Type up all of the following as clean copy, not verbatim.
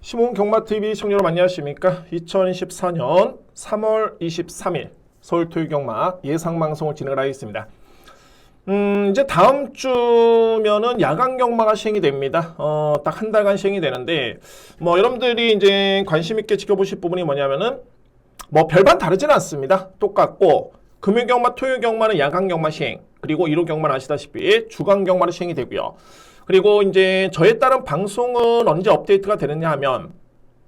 시몬경마TV 시청자 여러분 안녕하십니까? 2014년 3월 23일 서울토요경마 예상방송을 진행을 하겠습니다. 이제 다음 주면은 야간경마가 시행이 됩니다. 딱 한 달간 시행이 되는데, 여러분들이 이제 관심 있게 지켜보실 부분이 뭐냐면은, 별반 다르지는 않습니다. 똑같고, 금요경마, 토요경마는 야간경마 시행, 그리고 1호경마는 아시다시피 주간경마로 시행이 되고요. 그리고 이제 저에 따른 방송은 언제 업데이트가 되느냐 하면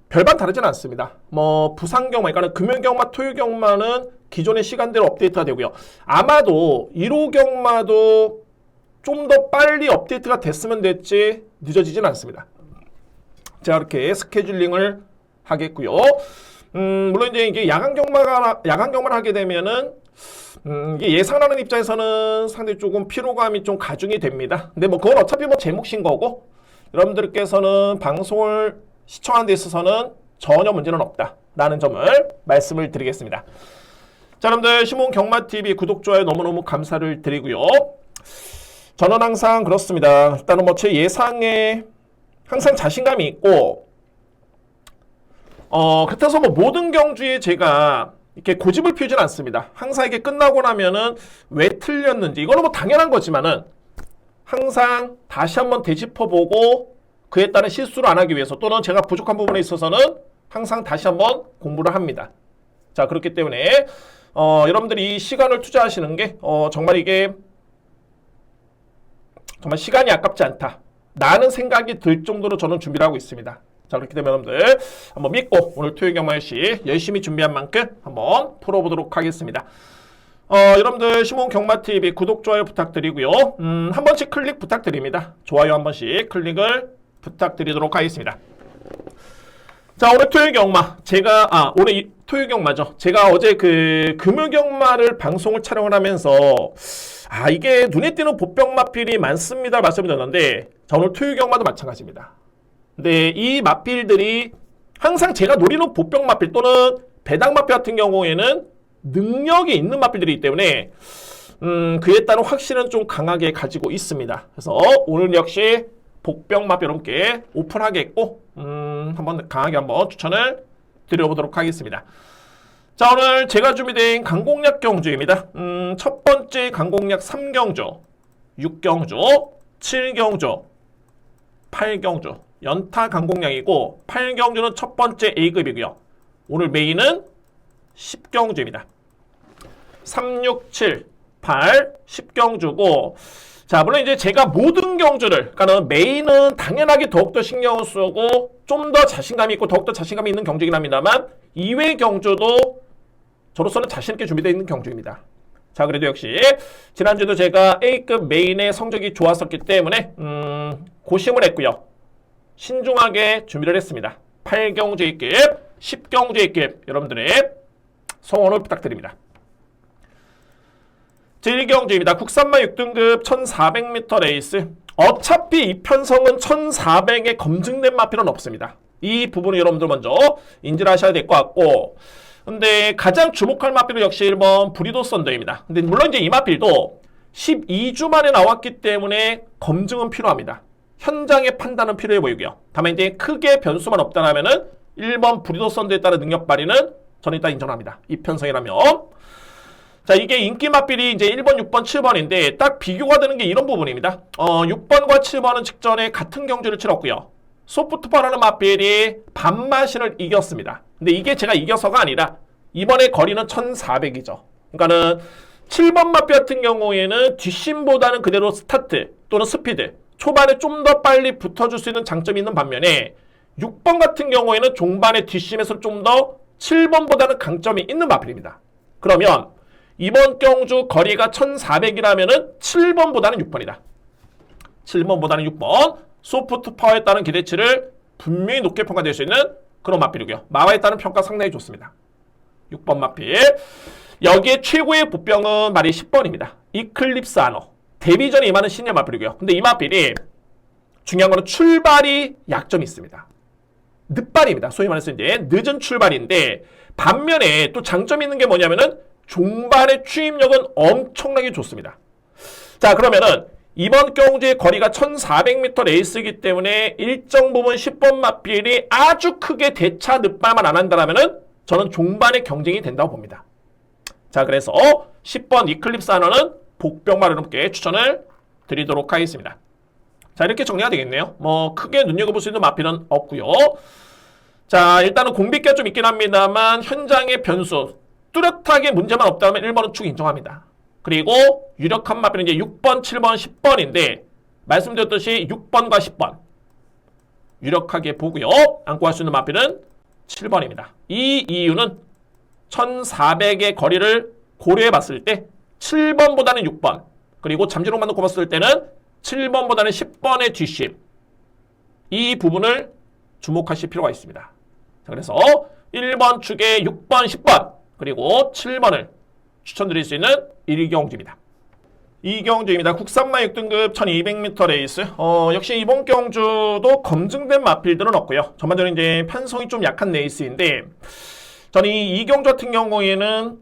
별반 다르진 않습니다. 부산경마, 그러니까 금요경마, 토요경마는 기존의 시간대로 업데이트가 되고요. 아마도 1호경마도 좀 더 빨리 업데이트가 됐으면 됐지 늦어지진 않습니다. 제가 이렇게 스케줄링을 하겠고요. 물론 이제 이게 야간경마를 하게 되면은 이게 예상하는 입장에서는 상당히 조금 피로감이 좀 가중이 됩니다. 근데 그건 어차피 제 몫인 거고, 여러분들께서는 방송을 시청하는 데 있어서는 전혀 문제는 없다라는 점을 말씀을 드리겠습니다. 자, 여러분들 시몬경마TV 구독, 좋아요 너무너무 감사를 드리고요. 저는 항상 그렇습니다. 일단은 제 예상에 항상 자신감이 있고, 그렇다고 모든 경주에 제가 이렇게 고집을 피우진 않습니다. 항상 이게 끝나고 나면은 왜 틀렸는지, 이거는 당연한 거지만은 항상 다시 한번 되짚어보고 그에 따른 실수를 안 하기 위해서, 또는 제가 부족한 부분에 있어서는 항상 다시 한번 공부를 합니다. 자, 그렇기 때문에 여러분들이 이 시간을 투자하시는 게 정말 이게 정말 시간이 아깝지 않다 라는 생각이 들 정도로 저는 준비를 하고 있습니다. 자, 그렇기 때문에 여러분들 한번 믿고 오늘 토요경마 열시 열심히 준비한 만큼 한번 풀어보도록 하겠습니다. 여러분들 시몬경마TV 구독, 좋아요 부탁드리고요. 한 번씩 클릭 부탁드립니다. 좋아요 한 번씩 클릭을 부탁드리도록 하겠습니다. 자, 오늘 토요경마 오늘 토요경마죠. 제가 어제 금요경마를 방송을 촬영을 하면서 이게 눈에 띄는 보병마필이 많습니다 말씀을 드렸는데, 자, 오늘 토요경마도 마찬가지입니다. 근데 이 마필들이 항상 제가 노리는 보병마필 또는 배당마필 같은 경우에는 능력이 있는 마필들이기 때문에 그에 따른 확신은 좀 강하게 가지고 있습니다. 그래서 오늘 역시 복병마필 여러분께 오픈하겠고 한번 강하게 한번 추천을 드려보도록 하겠습니다. 자, 오늘 제가 준비된 강공략 경주입니다. 첫 번째 강공략 3경주, 6경주, 7경주, 8경주 연타 강공략이고, 8경주는 첫 번째 A급이고요. 오늘 메인은 10경주입니다. 3, 6, 7, 8, 10경주고, 자, 물론 이제 제가 모든 경주를, 그러니까 메인은 당연하게 더욱더 신경을 쓰고 좀 더 자신감이 있고 더욱더 자신감이 있는 경주이긴 합니다만, 이외 경주도 저로서는 자신있게 준비되어 있는 경주입니다. 자, 그래도 역시 지난주도 제가 A급 메인의 성적이 좋았었기 때문에 고심을 했고요. 신중하게 준비를 했습니다. 8경주 A급, 10경주 A급 여러분들의 성원을 부탁드립니다. 제1경주입니다. 국산마 6등급 1400m 레이스. 어차피 이 편성은 1400에 검증된 마필은 없습니다. 이 부분을 여러분들 먼저 인지를 하셔야 될 것 같고, 근데 가장 주목할 마필은 역시 1번 브리도 썬더입니다. 근데 물론 이제 이 마필도 12주 만에 나왔기 때문에 검증은 필요합니다. 현장의 판단은 필요해 보이고요. 다만 이제 크게 변수만 없다라면은 1번 브리도 썬더에 따른 능력 발휘는 저는 일단 인정합니다. 이 편성이라면. 자, 이게 인기 마필이 이제 1번, 6번, 7번인데 딱 비교가 되는 게 이런 부분입니다. 6번과 7번은 직전에 같은 경주를 치렀고요. 소프트파라는 마필이 반마신을 이겼습니다. 근데 이게 제가 이겨서가 아니라 이번에 거리는 1400이죠. 그러니까는 7번 마필 같은 경우에는 뒷심보다는 그대로 스타트 또는 스피드, 초반에 좀 더 빨리 붙어줄 수 있는 장점이 있는 반면에 6번 같은 경우에는 종반의 뒷심에서 좀 더 7번보다는 강점이 있는 마필입니다. 그러면 이번 경주 거리가 1400이라면은 7번보다는 6번이다. 7번보다는 6번. 소프트 파워에 따른 기대치를 분명히 높게 평가될 수 있는 그런 마필이고요. 마와에 따른 평가 상당히 좋습니다. 6번 마필. 여기에 최고의 보병은 말이 10번입니다. 이클립스 아너. 데뷔 전에 임하는 시니어 마필이고요. 근데 이 마필이 중요한 거는 출발이 약점이 있습니다. 늦발입니다. 소위 말해서 이제 늦은 출발인데, 반면에 또 장점이 있는 게 뭐냐면은 종반의 추임력은 엄청나게 좋습니다. 자, 그러면은 이번 경주의 거리가 1400m 레이스이기 때문에 일정 부분 10번 마필이 아주 크게 대차 늑발만 안 한다면 저는 종반의 경쟁이 된다고 봅니다. 자, 그래서 10번 이클립스 하나는 복병만 여러분께 추천을 드리도록 하겠습니다. 자, 이렇게 정리가 되겠네요. 뭐 크게 눈여겨볼 수 있는 마필은 없고요. 자, 일단은 공비기가 좀 있긴 합니다만 현장의 변수 뚜렷하게 문제만 없다면 1번은 축 인정합니다. 그리고 유력한 마필은 이제 6번, 7번, 10번인데 말씀드렸듯이 6번과 10번 유력하게 보고요. 안고 할 수 있는 마필은 7번입니다. 이 이유는 1400의 거리를 고려해 봤을 때 7번보다는 6번, 그리고 잠재력만 놓고 봤을 때는 7번보다는 10번의 뒷심, 이 부분을 주목하실 필요가 있습니다. 자, 그래서 1번 축에 6번, 10번, 그리고 7번을 추천드릴 수 있는 이경주입니다. 이경주입니다. 국산마 6등급 1200m 레이스. 역시 이번 경주도 검증된 마필들은 없고요. 전반적으로 이제 편성이 좀 약한 레이스인데, 저는 이 이경주 같은 경우에는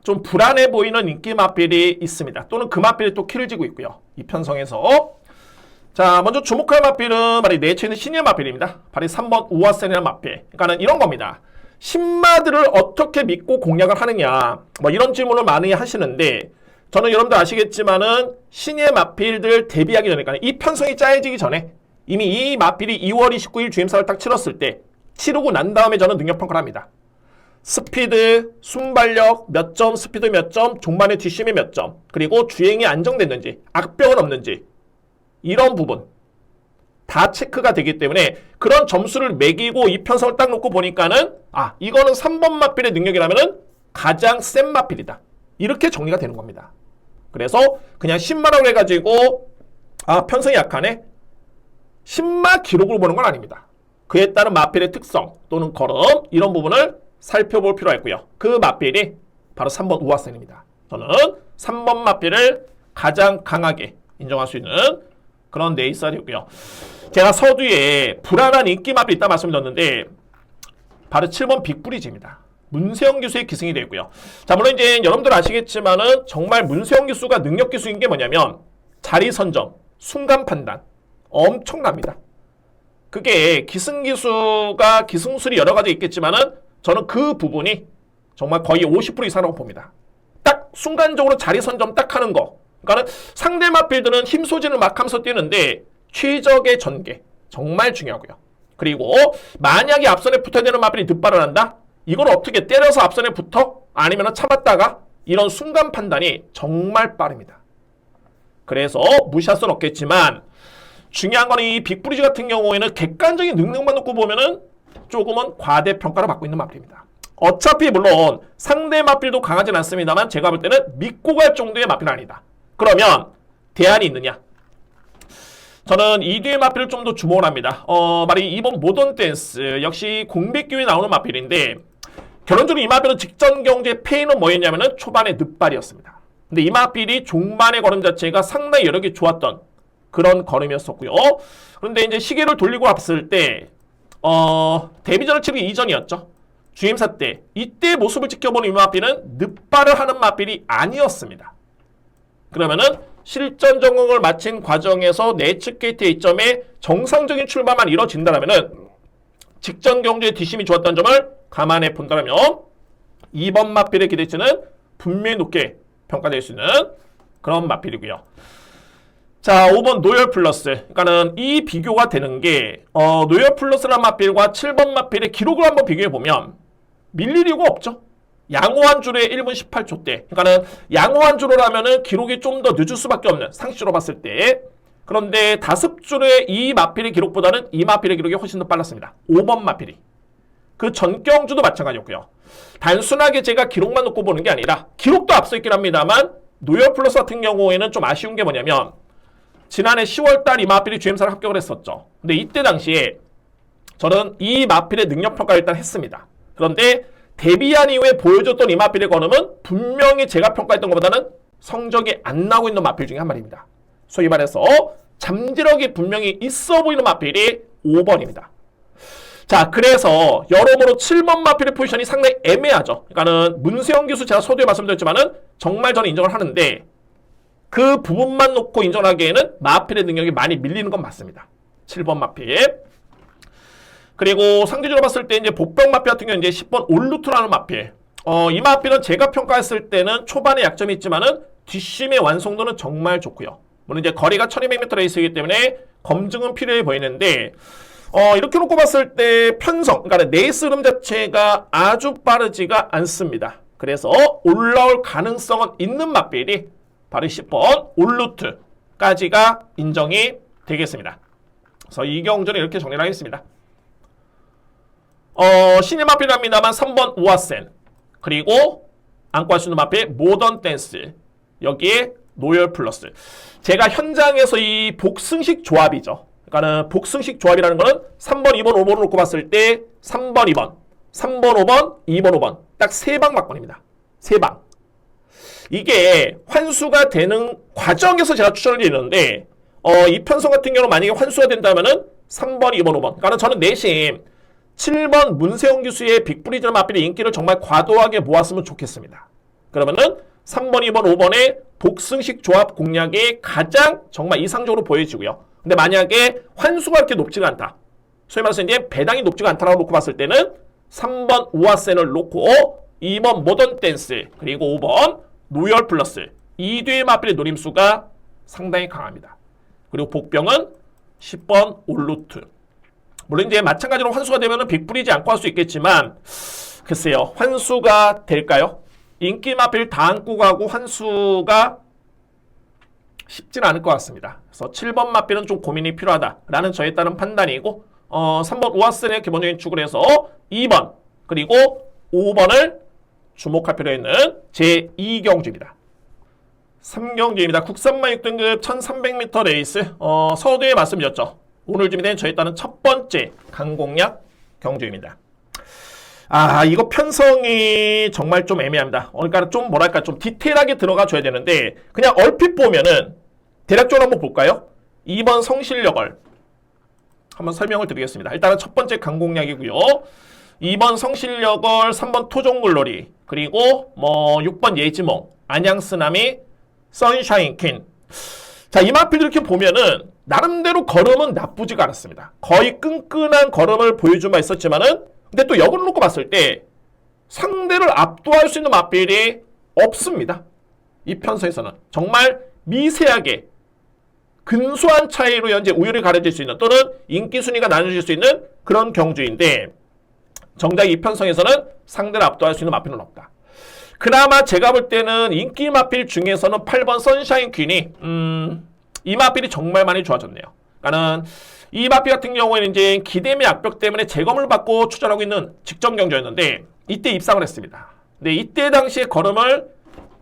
좀 불안해 보이는 인기 마필이 있습니다. 또는 그 마필이 또 키를 지고 있고요. 이 편성에서. 자, 먼저 주목할 마필은 바로 내체 있는 신예 마필입니다. 바로 3번 우아센이라는 마필. 그러니까는 이런 겁니다. 신마들을 어떻게 믿고 공략을 하느냐, 뭐 이런 질문을 많이 하시는데, 저는 여러분들 아시겠지만은 신예 마필들 데뷔하기 전에, 그러니까 이 편성이 짜여지기 전에 이미 이 마필이 2월 29일 주임사를 딱 치렀을 때, 치르고 난 다음에 저는 능력평가를 합니다. 스피드, 순발력 몇 점, 스피드 몇 점, 종반의 뒷심이 몇 점, 그리고 주행이 안정됐는지, 악병은 없는지, 이런 부분 다 체크가 되기 때문에 그런 점수를 매기고 이 편성을 딱 놓고 보니까는 이거는 3번 마필의 능력이라면은 가장 센 마필이다, 이렇게 정리가 되는 겁니다. 그래서 그냥 신마라고 해가지고 편성이 약하네, 신마 기록을 보는 건 아닙니다. 그에 따른 마필의 특성 또는 걸음, 이런 부분을 살펴볼 필요가 있고요. 그 마필이 바로 3번 우아센입니다. 저는 3번 마필을 가장 강하게 인정할 수 있는 그런 레이스가 되고요. 제가 서두에 불안한 인기 마필이 있다 말씀드렸는데 바로 7번 빅브리지입니다. 문세영 기수의 기승이 되고요. 자, 물론 이제 여러분들 아시겠지만은 정말 문세영 기수가 능력 기수인 게 뭐냐면 자리 선점, 순간 판단 엄청납니다. 그게 기승 기수가 기승술이 여러 가지 있겠지만은 저는 그 부분이 정말 거의 50% 이상이라고 봅니다. 딱 순간적으로 자리 선점 딱 하는 거. 그러니까는 상대 마필들은 힘 소진을 막 하면서 뛰는데 최적의 전개 정말 중요하고요. 그리고 만약에 앞선에 붙어야 되는 마필이 득발을 한다? 이걸 어떻게 때려서 앞선에 붙어? 아니면 참았다가? 이런 순간 판단이 정말 빠릅니다. 그래서 무시할 수는 없겠지만 중요한 거는 이 빅브리지 같은 경우에는 객관적인 능력만 놓고 보면은 조금은 과대평가를 받고 있는 마필입니다. 어차피 물론 상대 마필도 강하진 않습니다만 제가 볼 때는 믿고 갈 정도의 마필은 아니다. 그러면 대안이 있느냐? 저는 이 뒤의 마필을 좀 더 주목을 합니다. 말이 이번 모던 댄스 역시 공백 기회에 나오는 마필인데 결론적으로 이 마필은 직전 경주의 페이는 뭐였냐면은 초반의 늑발이었습니다. 근데 이 마필이 종반의 걸음 자체가 상당히 여력이 좋았던 그런 걸음이었었고요. 그런데 이제 시계를 돌리고 봤을 때 데뷔전을 치르기 이전이었죠. 주임사 때 이때 모습을 지켜보는 이 마필은 늑발을 하는 마필이 아니었습니다. 그러면은 실전 점검을 마친 과정에서 내측 게이트 A점에 정상적인 출발만 이뤄진다면은 직전 경주의 뒷심이 좋았던 점을 감안해 본다면 2번 마필의 기대치는 분명히 높게 평가될 수 있는 그런 마필이고요. 자, 5번 노열 플러스. 그러니까는 이 비교가 되는 게 노열 플러스라는 마필과 7번 마필의 기록을 한번 비교해 보면 밀릴 이유가 없죠. 양호한 주로의 1분 18초 때. 그러니까는 양호한 주로라면은 기록이 좀 더 늦을 수밖에 없는 상식적으로 봤을 때. 그런데 다습주로의 이 마필의 기록보다는 이 마필의 기록이 훨씬 더 빨랐습니다. 5번 마필이. 그 전경주도 마찬가지였고요. 단순하게 제가 기록만 놓고 보는 게 아니라 기록도 앞서 있긴 합니다만 노열 플러스 같은 경우에는 좀 아쉬운 게 뭐냐면 지난해 10월달 이 마필이 주임사를 합격을 했었죠. 근데 이때 당시에 저는 이 마필의 능력평가를 일단 했습니다. 그런데 데뷔한 이후에 보여줬던 이 마필의 걸음은 분명히 제가 평가했던 것보다는 성적이 안 나오고 있는 마필 중에 한 마리입니다. 소위 말해서 잠재력이 분명히 있어 보이는 마필이 5번입니다. 자, 그래서 여러모로 7번 마필의 포지션이 상당히 애매하죠. 그러니까는 문세영 기수 제가 서두에 말씀드렸지만은 정말 저는 인정을 하는데 그 부분만 놓고 인정하기에는 마필의 능력이 많이 밀리는 건 맞습니다. 7번 마필. 그리고 상대적으로 봤을 때 이제 복병 마필 같은 경우는 이제 10번 올루트라는 마필. 이 마필은 제가 평가했을 때는 초반에 약점이 있지만은 뒷심의 완성도는 정말 좋고요. 물론 이제 거리가 1200m 레이스이기 때문에 검증은 필요해 보이는데 이렇게 놓고 봤을 때 편성, 그러니까 레이스 흐름 자체가 아주 빠르지가 않습니다. 그래서 올라올 가능성은 있는 마필이 바로 10번 올루트까지가 인정이 되겠습니다. 그래서 이 경주는 이렇게 정리를 하겠습니다. 신의 마필입니다만 3번 우아센, 그리고 안고 할 수 있는 마필 모던 댄스, 여기에 노열 플러스. 제가 현장에서 이 복승식 조합이죠. 그러니까는 복승식 조합이라는 거는 3번, 2번, 5번을 놓고 봤을 때 3번, 2번, 3번, 5번, 2번, 5번 딱 3방 막권입니다. 3방. 이게 환수가 되는 과정에서 제가 추천을 드리는데 이 편성 같은 경우는 만약에 환수가 된다면은 3번, 2번, 5번. 그러니까 저는 내심 7번 문세영 교수의 빅브리즈 마필의 인기를 정말 과도하게 모았으면 좋겠습니다. 그러면은 3번, 2번, 5번의 복승식 조합 공략이 가장 정말 이상적으로 보여지고요. 근데 만약에 환수가 그렇게 높지가 않다. 소위 말해서 이제 배당이 높지가 않다라고 놓고 봤을 때는 3번 우아센을 놓고 2번 모던 댄스, 그리고 5번 노열 플러스, 이 뒤의 마필의 노림수가 상당히 강합니다. 그리고 복병은 10번 올루트. 물론 이제 마찬가지로 환수가 되면은 빅브리지 않고 할 수 있겠지만 글쎄요, 환수가 될까요? 인기 마필 다 안고 가고 환수가 쉽지는 않을 것 같습니다. 그래서 7번 마필은 좀 고민이 필요하다라는 저에 따른 판단이고 3번 우아센의 기본적인 축을 해서 2번 그리고 5번을 주목할 필요 있는 제2경주입니다. 3경주입니다. 국산만 6등급 1300m 레이스 서두에 말씀드렸죠. 오늘 준비된 저에 따른 첫 번째 강공략 경주입니다. 이거 편성이 정말 좀 애매합니다. 그러니까 좀 뭐랄까 좀 디테일하게 들어가 줘야 되는데 그냥 얼핏 보면은 대략적으로 한번 볼까요? 2번 성실력을 한번 설명을 드리겠습니다. 일단은 첫 번째 강공략이고요. 2번 성실력을, 3번 토종물놀이, 그리고 6번 예지몽, 안양쓰나미, 선샤인 퀸. 자, 이 마필 이렇게 보면은 나름대로 걸음은 나쁘지가 않았습니다. 거의 끈끈한 걸음을 보여준 바 있었지만은 근데 또 역으로 놓고 봤을 때 상대를 압도할 수 있는 마필이 없습니다. 이 편성에서는 정말 미세하게 근소한 차이로 현재 우위를 가려질 수 있는 또는 인기 순위가 나눠질 수 있는 그런 경주인데 정작 이 편성에서는 상대를 압도할 수 있는 마필은 없다. 그나마 제가 볼 때는 인기 마필 중에서는 8번 선샤인 퀸이 이 마필이 정말 많이 좋아졌네요. 그러니까는 이 마필 같은 경우에는 이제 기대매 악벽 때문에 재검을 받고 출전하고 있는 직전 경주였는데 이때 입상을 했습니다. 근데 이때 당시의 걸음을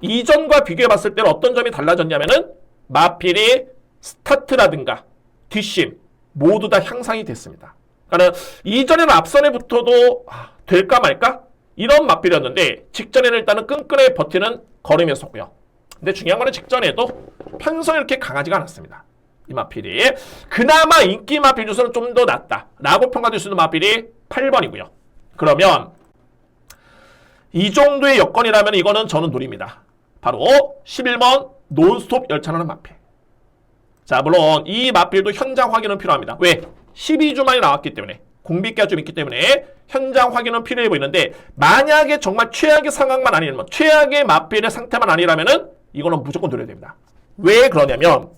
이전과 비교해 봤을 때는 어떤 점이 달라졌냐면은 마필의 스타트라든가 뒷심 모두 다 향상이 됐습니다. 그러니까 이전에는 앞선에 붙어도 될까 말까 이런 마필이었는데 직전에는 일단은 끈끈하게 버티는 걸음이었었고요. 근데 중요한 거는 직전에도 편성이 이렇게 강하지가 않았습니다. 이 마필이 그나마 인기 마필 중에서는 좀 더 낫다라고 평가될 수 있는 마필이 8번이고요. 그러면 이 정도의 여건이라면 이거는 저는 노립니다. 바로 11번 논스톱 열차라는 마필. 자, 물론 이 마필도 현장 확인은 필요합니다. 왜? 12주 만에 나왔기 때문에 공비기가 좀 있기 때문에 현장 확인은 필요해 보이는데 만약에 정말 최악의 상황만 아니라면 최악의 마필의 상태만 아니라면은 이거는 무조건 노려야 됩니다. 왜 그러냐면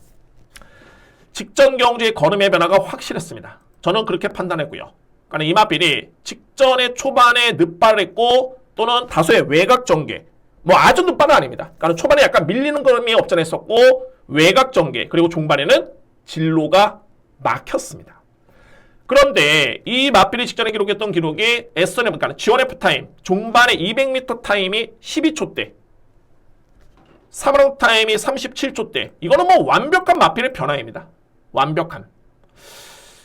직전 경주의 걸음의 변화가 확실했습니다. 저는 그렇게 판단했고요. 그러니까 이 마필이 직전에 초반에 늑발을 했고 또는 다소의 외곽 전개 아주 늑발은 아닙니다. 그러니까 초반에 약간 밀리는 걸음이 없잖아 했었고 외곽 전개 그리고 종반에는 진로가 막혔습니다. 그런데 이 마필이 직전에 기록했던 기록이 S&F, 그러니까 G1F 타임 종반의 200m 타임이 12초대 3라운드 타임이 37초대 이거는 완벽한 마필의 변화입니다. 완벽한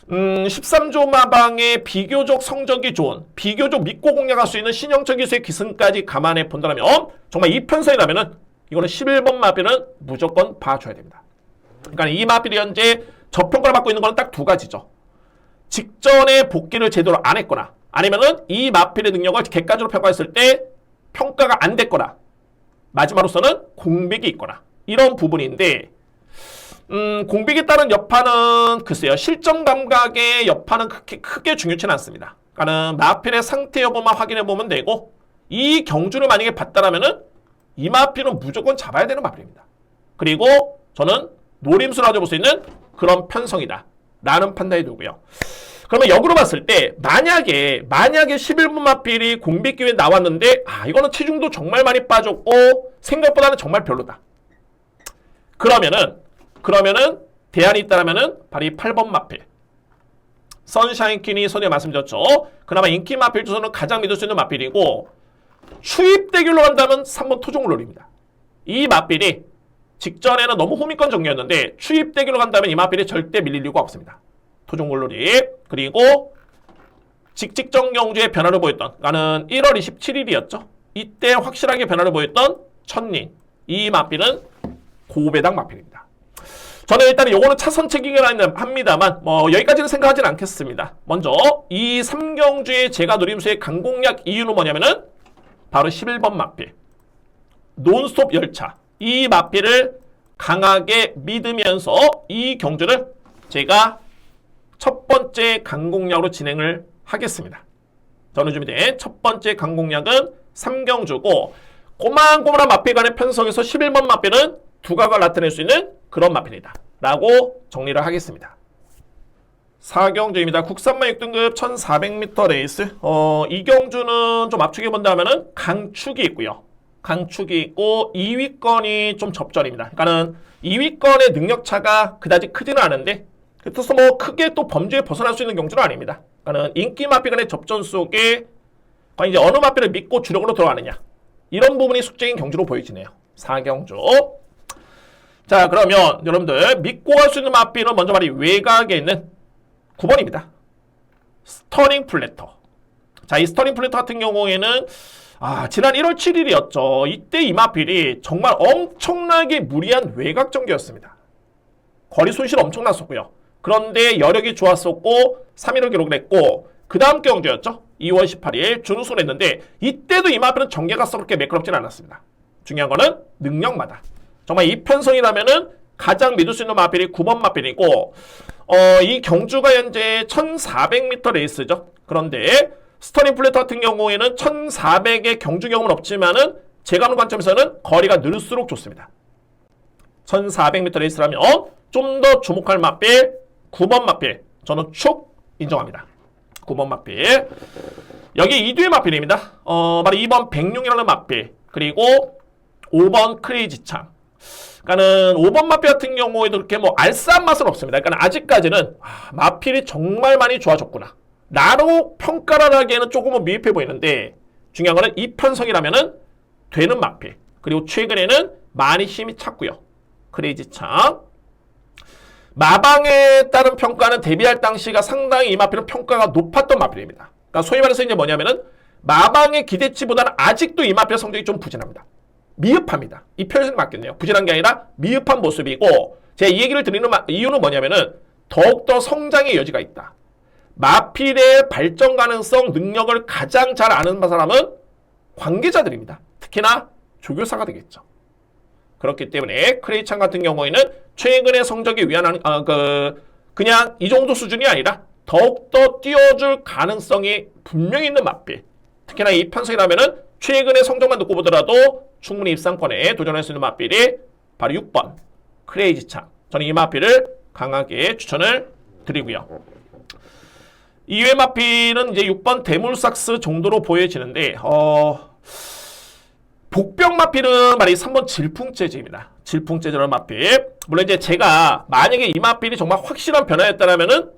13조 마방의 비교적 성적이 좋은 비교적 믿고 공략할 수 있는 신영철 기수의 기승까지 감안해 본다면 정말 이 편성이라면 이거는 11번 마필은 무조건 봐줘야 됩니다. 그러니까 이 마필이 현재 저평가를 받고 있는 건 딱 두 가지죠. 직전에 복귀를 제대로 안 했거나 아니면은 이 마필의 능력을 객관적으로 평가했을 때 평가가 안 됐거나 마지막으로서는 공백이 있거나 이런 부분인데 공빅에 따른 여파는 글쎄요. 실전 감각의 여파는 그렇게 크게 중요치는 않습니다. 그러니까는 마필의 상태 여부만 확인해 보면 되고 이 경주를 만약에 봤다라면은 이 마필은 무조건 잡아야 되는 마필입니다. 그리고 저는 노림수로 가져볼 수 있는 그런 편성이다 라는 판단이 들고요. 그러면 역으로 봤을 때 만약에 11분 마필이 공백 기회에 나왔는데 이거는 체중도 정말 많이 빠졌고 생각보다는 정말 별로다. 그러면은 대안이 있다라면은 바로 이 8번 마필 선샤인퀸이 손에 말씀드렸죠. 그나마 인기 마필 중에서는 가장 믿을 수 있는 마필이고 추입 대결로 간다면 3번 토종을 노립니다. 이 마필이 직전에는 너무 호미권 정리였는데 추입 대결로 간다면 이 마필이 절대 밀릴 이유가 없습니다. 토종 물놀이. 그리고 직직전 경주의 변화를 보였던 나는 1월 27일이었죠. 이때 확실하게 변화를 보였던 천린. 이 마필은 고배당 마필입니다. 저는 일단 요거는 차선 책임을 합니다만 여기까지는 생각하지는 않겠습니다. 먼저 이 3경주의 제가 노림수의 강공략 이유는 뭐냐면은 바로 11번 마필 논스톱 열차. 이 마필을 강하게 믿으면서 이 경주를 제가 첫 번째 강공략으로 진행을 하겠습니다. 저는 준비된 첫 번째 강공략은 3경주고 꼬만꼬만한 마필 간의 편성에서 11번 마필은 두각을 나타낼 수 있는 그런 마필이다 라고 정리를 하겠습니다. 4경주입니다. 국산만 6등급 1400m 레이스. 이 경주는 좀 압축해 본다면은 강축이 있고요. 강축이 있고 2위권이 좀 접전입니다. 그러니까는 2위권의 능력차가 그다지 크지는 않은데 그래서 크게 또 범주에 벗어날 수 있는 경주는 아닙니다. 그러니까는 인기 마필 간의 접전 속에 과연 이제 어느 마필을 믿고 주력으로 들어가느냐 이런 부분이 숙제인 경주로 보여지네요. 4경주. 자, 그러면 여러분들 믿고 갈 수 있는 마필은 먼저 말이 외곽에 있는 9번입니다. 스터링 플래터. 자, 이 스터링 플래터 같은 경우에는 지난 1월 7일이었죠. 이때 이 마필이 정말 엄청나게 무리한 외곽 전개였습니다. 거리 손실 엄청났었고요. 그런데 여력이 좋았었고 3위를 기록을 했고 그 다음 경주였죠. 2월 18일 준우승을 했는데 이때도 이 마필은 전개가 그렇게 매끄럽지는 않았습니다. 중요한 거는 능력마다. 정말 이 편성이라면은 가장 믿을 수 있는 마필이 9번 마필이고 이 경주가 현재 1400m 레이스죠. 그런데 스터링 플래터 같은 경우에는 1400의 경주 경험은 없지만은 제가 하는 관점에서는 거리가 늘수록 좋습니다. 1400m 레이스라면 좀 더 주목할 마필 9번 마필 저는 축 인정합니다. 9번 마필 여기 2뒤의 마필입니다. 바로 2번 백룡이라는 마필 그리고 5번 크레이지 창. 그러니까는 5번 마필 같은 경우에도 그렇게 알싸한 맛은 없습니다. 그러니까 아직까지는 마필이 정말 많이 좋아졌구나 라고 평가를 하기에는 조금은 미흡해 보이는데 중요한 거는 이 편성이라면은 되는 마필 그리고 최근에는 많이 힘이 찼고요. 크레이지 창 마방에 따른 평가는 데뷔할 당시가 상당히 이 마필은 평가가 높았던 마필입니다. 그러니까 소위 말해서 이제 뭐냐면은 마방의 기대치보다는 아직도 이 마필 성적이 좀 부진합니다. 미흡합니다. 이 표현이 맞겠네요. 부진한 게 아니라 미흡한 모습이고 제가 이 얘기를 드리는 이유는 뭐냐면은 더욱더 성장의 여지가 있다. 마필의 발전 가능성, 능력을 가장 잘 아는 사람은 관계자들입니다. 특히나 조교사가 되겠죠. 그렇기 때문에 크레이찬 같은 경우에는 최근의 성적에 위안하는 그냥 이 정도 수준이 아니라 더욱더 뛰어줄 가능성이 분명히 있는 마필. 특히나 이 편성이라면은 최근의 성적만 놓고 보더라도 충분히 입상권에 도전할 수 있는 마필이 바로 6번 크레이지 창. 저는 이 마필을 강하게 추천을 드리고요. 이외 마필은 이제 6번 대물삭스 정도로 보여지는데 복병 마필은 말이 3번 질풍재즈입니다. 질풍재즈라는 마필. 물론 이제 제가 만약에 이 마필이 정말 확실한 변화였다면은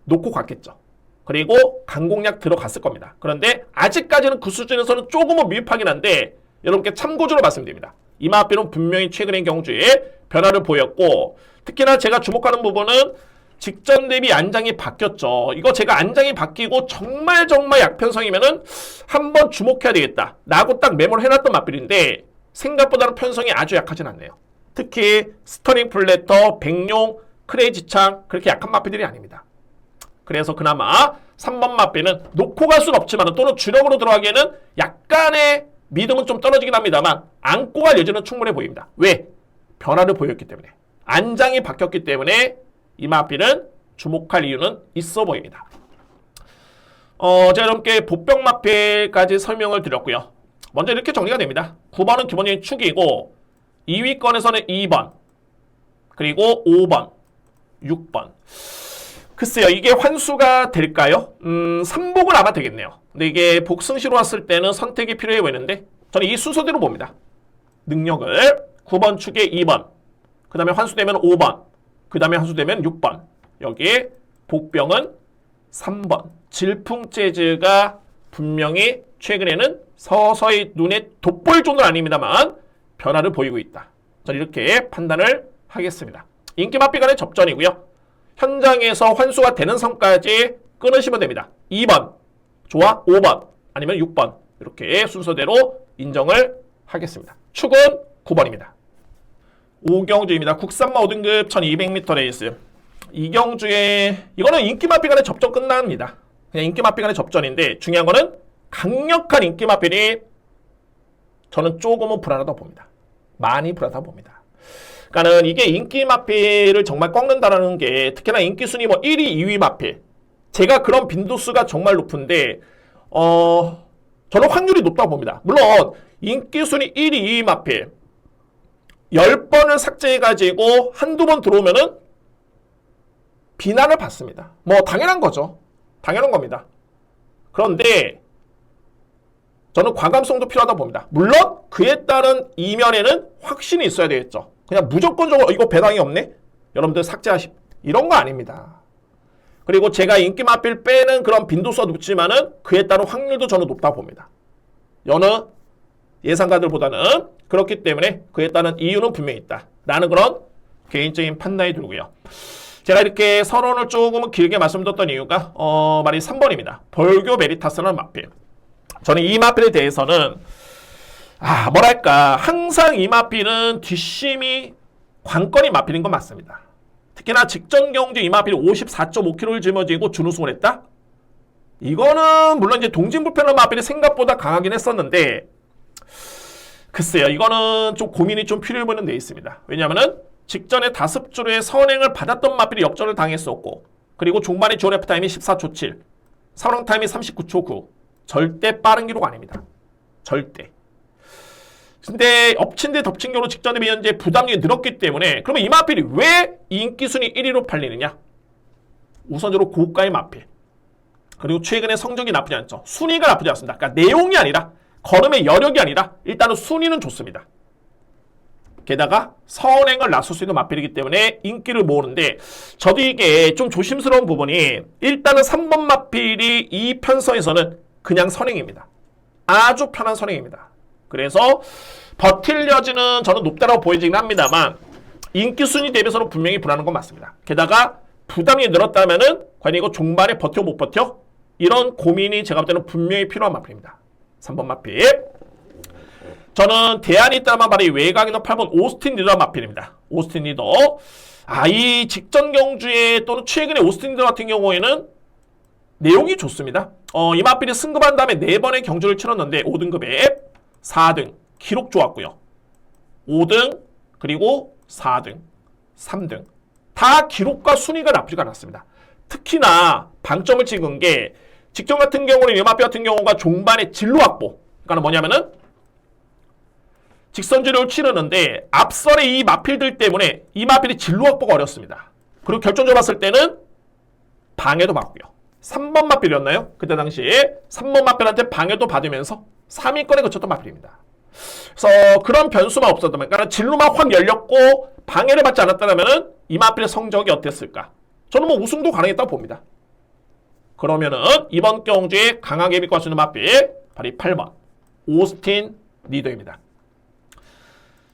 놓고 갔겠죠. 그리고 강공략 들어갔을 겁니다. 그런데 아직까지는 그 수준에서는 조금은 미흡하긴 한데 여러분께 참고적으로 말씀드립니다. 이 마필은 분명히 최근의 경주에 변화를 보였고 특히나 제가 주목하는 부분은 직전 대비 안장이 바뀌었죠. 이거 제가 안장이 바뀌고 정말 약편성이면은 한번 주목해야 되겠다 라고 딱 메모를 해놨던 마필인데 생각보다는 편성이 아주 약하진 않네요. 특히 스터링 플래터, 백룡, 크레이지 창 그렇게 약한 마필들이 아닙니다. 그래서 그나마 3번 마필은 놓고 갈 수는 없지만 또는 주력으로 들어가기에는 약간의 믿음은 좀 떨어지긴 합니다만 안고 갈 여지는 충분해 보입니다. 왜? 변화를 보였기 때문에. 안장이 바뀌었기 때문에 이 마필은 주목할 이유는 있어 보입니다. 제가 여러분께 보병 마필까지 설명을 드렸고요. 먼저 이렇게 정리가 됩니다. 9번은 기본적인 축이고 2위권에서는 2번 그리고 5번 6번. 글쎄요, 이게 환수가 될까요? 3복은 아마 되겠네요. 근데 이게 복승시로 왔을 때는 선택이 필요해 보이는데 저는 이 순서대로 봅니다. 능력을 9번 축에 2번, 그 다음에 환수되면 5번, 그 다음에 환수되면 6번, 여기에 복병은 3번. 질풍재즈가 분명히 최근에는 서서히 눈에 돋보일 정도는 아닙니다만 변화를 보이고 있다. 저는 이렇게 판단을 하겠습니다. 인기마필 간의 접전이고요. 현장에서 환수가 되는 선까지 끊으시면 됩니다. 2번, 좋아, 5번, 아니면 6번 이렇게 순서대로 인정을 하겠습니다. 축은 9번입니다. 오경주입니다. 국산마 5등급 1200m 레이스. 이경주의 이거는 인기마필 간의 접전 끝납니다. 그냥 인기마필 간의 접전인데 중요한 거는 강력한 인기마필이 저는 조금은 불안하다고 봅니다. 많이 불안하다고 봅니다. 그러니까는 이게 인기 마필을 정말 꺾는다라는 게 특히나 인기 순위 뭐 1위, 2위 마필 제가 그런 빈도수가 정말 높은데 저는 확률이 높다고 봅니다. 물론 인기 순위 1위, 2위 마필 10번을 삭제해가지고 한두 번 들어오면은 비난을 받습니다. 뭐 당연한 거죠. 당연한 겁니다. 그런데 저는 과감성도 필요하다고 봅니다. 물론 그에 따른 이면에는 확신이 있어야 되겠죠. 그냥 무조건적으로 이거 배당이 없네? 여러분들 삭제하십 이런 거 아닙니다. 그리고 제가 인기 마필 빼는 그런 빈도수가 높지만은 그에 따른 확률도 저는 높다고 봅니다. 여느 예상가들보다는 그렇기 때문에 그에 따른 이유는 분명히 있다. 라는 그런 개인적인 판단이 들고요. 제가 이렇게 서론을 조금은 길게 말씀드렸던 이유가 말이 3번입니다. 벌교 메리타스라는 마필. 저는 이 마필에 대해서는 뭐랄까 항상 이 마필은 뒷심이 관건이 마필인 건 맞습니다. 특히나 직전 경주 이 마필이 54.5kg를 짊어지고 준우승을 했다? 이거는 물론 이제 동진불편한 마필이 생각보다 강하긴 했었는데 글쎄요, 이거는 좀 고민이 좀 필요해 보이는 데 있습니다. 왜냐하면은 직전에 다습주로의 선행을 받았던 마필이 역전을 당했었고 그리고 중반에 지원 F타임이 14초 7 선행 타임이 39초 9 절대 빠른 기록 아닙니다. 절대. 근데 엎친 데 덮친 경우로 직전에 비해 현재 부담력이 늘었기 때문에 그러면 이 마필이 왜 인기순위 1위로 팔리느냐? 우선적으로 고가의 마필 그리고 최근에 성적이 나쁘지 않죠. 순위가 나쁘지 않습니다. 그러니까 내용이 아니라 걸음의 여력이 아니라 일단은 순위는 좋습니다. 게다가 선행을 나설 수 있는 마필이기 때문에 인기를 모으는데 저도 이게 좀 조심스러운 부분이 일단은 3번 마필이 이 편성에서는 그냥 선행입니다. 아주 편한 선행입니다. 그래서 버틸 여지는 저는 높다고 보이긴 합니다만 인기 순위 대비해서는 분명히 불안한 건 맞습니다. 게다가 부담이 늘었다면은 과연 이거 종반에 버텨 못 버텨? 이런 고민이 제가 볼 때는 분명히 필요한 마필입니다. 3번 마필. 저는 대안이 있다면 바로 이 외곽이너 8번 오스틴 리더 마필입니다. 오스틴 리더. 이 직전 경주에 또는 최근에 오스틴 리더 같은 경우에는 내용이 좋습니다. 이 마필이 승급한 다음에 4번의 경주를 치렀는데 5등급에 4등. 기록 좋았고요. 5등 그리고 4등, 3등. 다 기록과 순위가 나쁘지가 않았습니다. 특히나 방점을 찍은 게 직전 같은 경우는 이 마필 같은 경우가 종반의 진로 확보. 그러니까 뭐냐면은 직선주를 치르는데 앞설의 이 마필들 때문에 이 마필이 진로 확보가 어렵습니다. 그리고 결정적으로 봤을 때는 방해도 받고요. 3번 마필이었나요? 그때 당시에 3번 마필한테 방해도 받으면서 3위권에 그쳤던 마필입니다. 그래서 그런 변수만 없었다면 그러니까 진로만 확 열렸고 방해를 받지 않았다면 이 마필의 성적이 어땠을까? 저는 뭐 우승도 가능했다고 봅니다. 그러면은 이번 경주에 강하게 믿고 할 수 있는 마필 바로 이 8번 오스틴 리더입니다.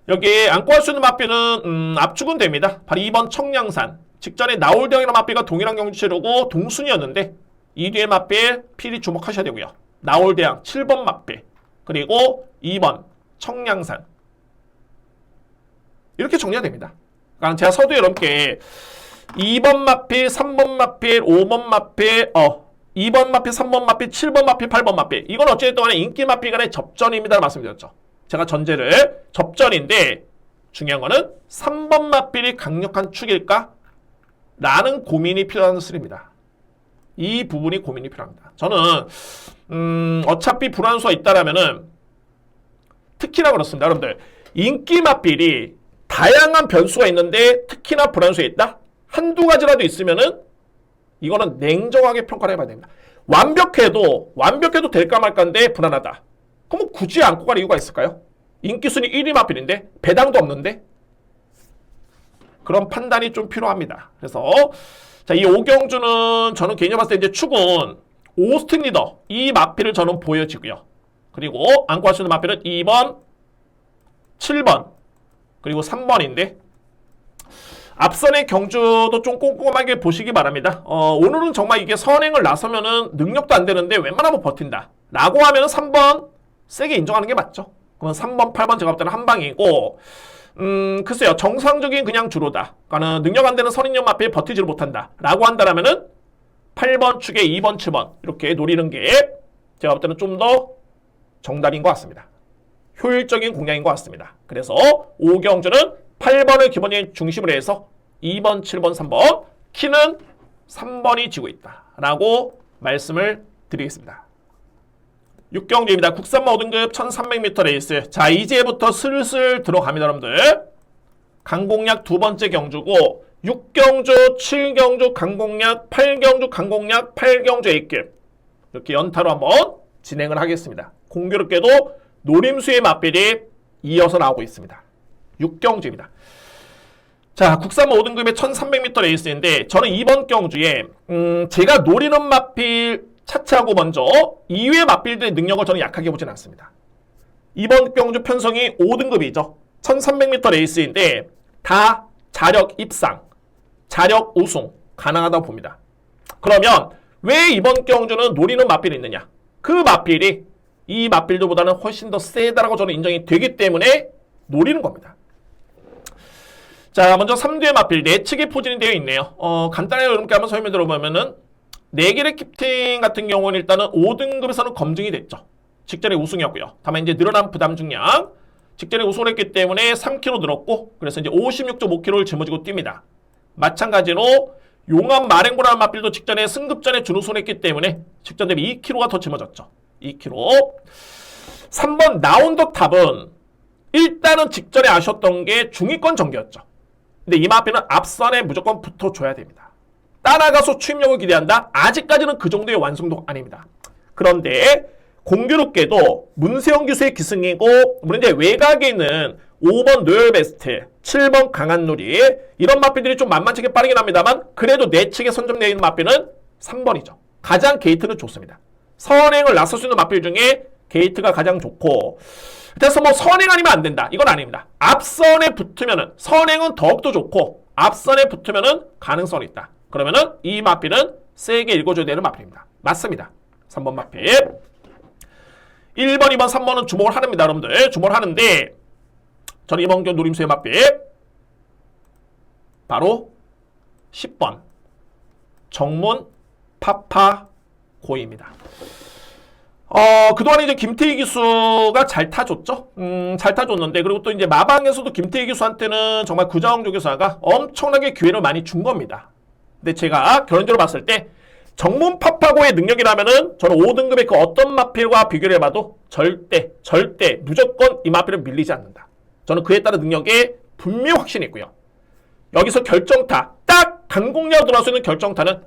여기에 안고 할 수 있는 마필은 압축은 됩니다. 바로 2번 청량산. 직전에 나올대왕이라는 마필과 동일한 경주 치르고 동순이었는데 이 뒤에 마필 필히 주목하셔야 되고요. 나올대왕 7번 마필 그리고 2번 청량산. 이렇게 정리가 됩니다. 그러니까 제가 서두에 여러분께 2번 마필, 3번 마필, 5번 마필, 2번 마필, 3번 마필, 7번 마필, 8번 마필. 이건 어쨌든 간에 인기 마필 간의 접전입니다. 말씀드렸죠. 제가 전제를 접전인데 중요한 거는 3번 마필이 강력한 축일까? 라는 고민이 필요한 수입니다. 이 부분이 고민이 필요합니다. 저는 어차피 불안수가 있다라면은 특히나 그렇습니다. 여러분들 인기 마필이 다양한 변수가 있는데 특히나 불안수에 있다? 한두 가지라도 있으면은 이거는 냉정하게 평가를 해봐야 됩니다. 완벽해도 될까 말까인데 불안하다. 그럼 굳이 안고 갈 이유가 있을까요? 인기순위 1위 마필인데 배당도 없는데 그런 판단이 좀 필요합니다. 그래서 자, 이 오경주는 저는 개인적으로 봤을 때 이제 축은 오스틴 리더 이 마필을 저는 보여지고요. 그리고 안고 할 수 있는 마필은 2번, 7번 그리고 3번인데 앞선의 경주도 좀 꼼꼼하게 보시기 바랍니다. 오늘은 정말 이게 선행을 나서면은 능력도 안 되는데 웬만하면 버틴다 라고 하면은 3번 세게 인정하는 게 맞죠. 그러면 3번, 8번 제가 볼 때는 한 방이고 글쎄요. 정상적인 그냥 주로다. 그러니까 능력 안 되는 선인형 마필 버티지를 못한다 라고 한다면은 8번 축에 2번, 7번 이렇게 노리는 게 제가 볼 때는 좀 더 정답인 것 같습니다. 효율적인 공략인 것 같습니다. 그래서 오경주는 8번을 기본적인 중심으로 해서 2번, 7번, 3번 키는 3번이 지고 있다 라고 말씀을 드리겠습니다. 6경주입니다. 국산마 5등급 1300m 레이스. 자, 이제부터 슬슬 들어갑니다. 여러분들 강공략 두 번째 경주고 6경주, 7경주 강공략, 8경주 강공략, 8경주 A급 이렇게 연타로 한번 진행을 하겠습니다. 공교롭게도 노림수의 맛빌이 이어서 나오고 있습니다. 6경주입니다. 자, 국산마 5등급의 1300m 레이스인데 저는 이번 경주에 제가 노리는 맛빌 차치하고 먼저 2위의 맛빌들의 능력을 저는 약하게 보진 않습니다. 이번 경주 편성이 5등급이죠. 1300m 레이스인데 다 자력 입상, 자력 우승 가능하다고 봅니다. 그러면 왜 이번 경주는 노리는 맛빌이 있느냐? 그 맛빌이 이 맛빌들보다는 훨씬 더 세다라고 저는 인정이 되기 때문에 노리는 겁니다. 자, 먼저 3두의 맛빌 내측에 포진이 되어 있네요. 간단하게 여러분께 한번 설명 들어보면은 네길의 캡틴 같은 경우는 일단은 5등급에서는 검증이 됐죠. 직전에 우승이었고요. 다만 이제 늘어난 부담 중량 직전에 우승을 했기 때문에 3kg 늘었고 그래서 이제 56.5kg를 짊어지고 뜁니다. 마찬가지로 용암 마랭고라는 맛빌도 직전에 승급전에 준우승을 했기 때문에 직전 대비 2kg가 더 짊어졌죠. 2kg. 3번 나온더탑은 일단은 직전에 아쉬웠던 게 중위권 전개였죠. 근데 이 맛빌은 앞선에 무조건 붙어줘야 됩니다. 따라가서 추임력을 기대한다? 아직까지는 그 정도의 완성도가 아닙니다. 그런데 공교롭게도 문세영 기수의 기승이고 물론 이제 외곽에 있는 5번 노열베스트, 7번 강한누리 이런 맛빌들이 좀 만만치게 빠르긴 합니다만 그래도 내측에 선점되어 있는 맛빌은 3번이죠. 가장 게이트는 좋습니다. 선행을 나설 수 있는 맛빌 중에 게이트가 가장 좋고 그래서 뭐 선행 아니면 안 된다. 이건 아닙니다. 앞선에 붙으면은 선행은 더욱더 좋고 앞선에 붙으면은 가능성이 있다. 그러면은 이 맛빌은 세게 읽어줘야 되는 맛빌입니다. 맞습니다. 3번 맛빌. 1번, 2번, 3번은 주목을 합니다. 여러분들 주목을 하는데 저는 이번 경주 노림수의 맛빌 바로 10번 정문 파파고입니다. 그동안에 이제 김태희 기수가 잘 타줬죠? 잘 타줬는데, 그리고 또 이제 마방에서도 김태희 기수한테는 정말 구자홍 교사가 엄청나게 기회를 많이 준 겁니다. 근데 제가 결론적으로 봤을 때, 정문 파파고의 능력이라면은 저는 5등급의 그 어떤 마필과 비교를 해봐도 절대, 무조건 이 마필은 밀리지 않는다. 저는 그에 따른 능력에 분명히 확신이 있고요. 여기서 결정타, 딱 강공략으로 들어갈 수 있는 결정타는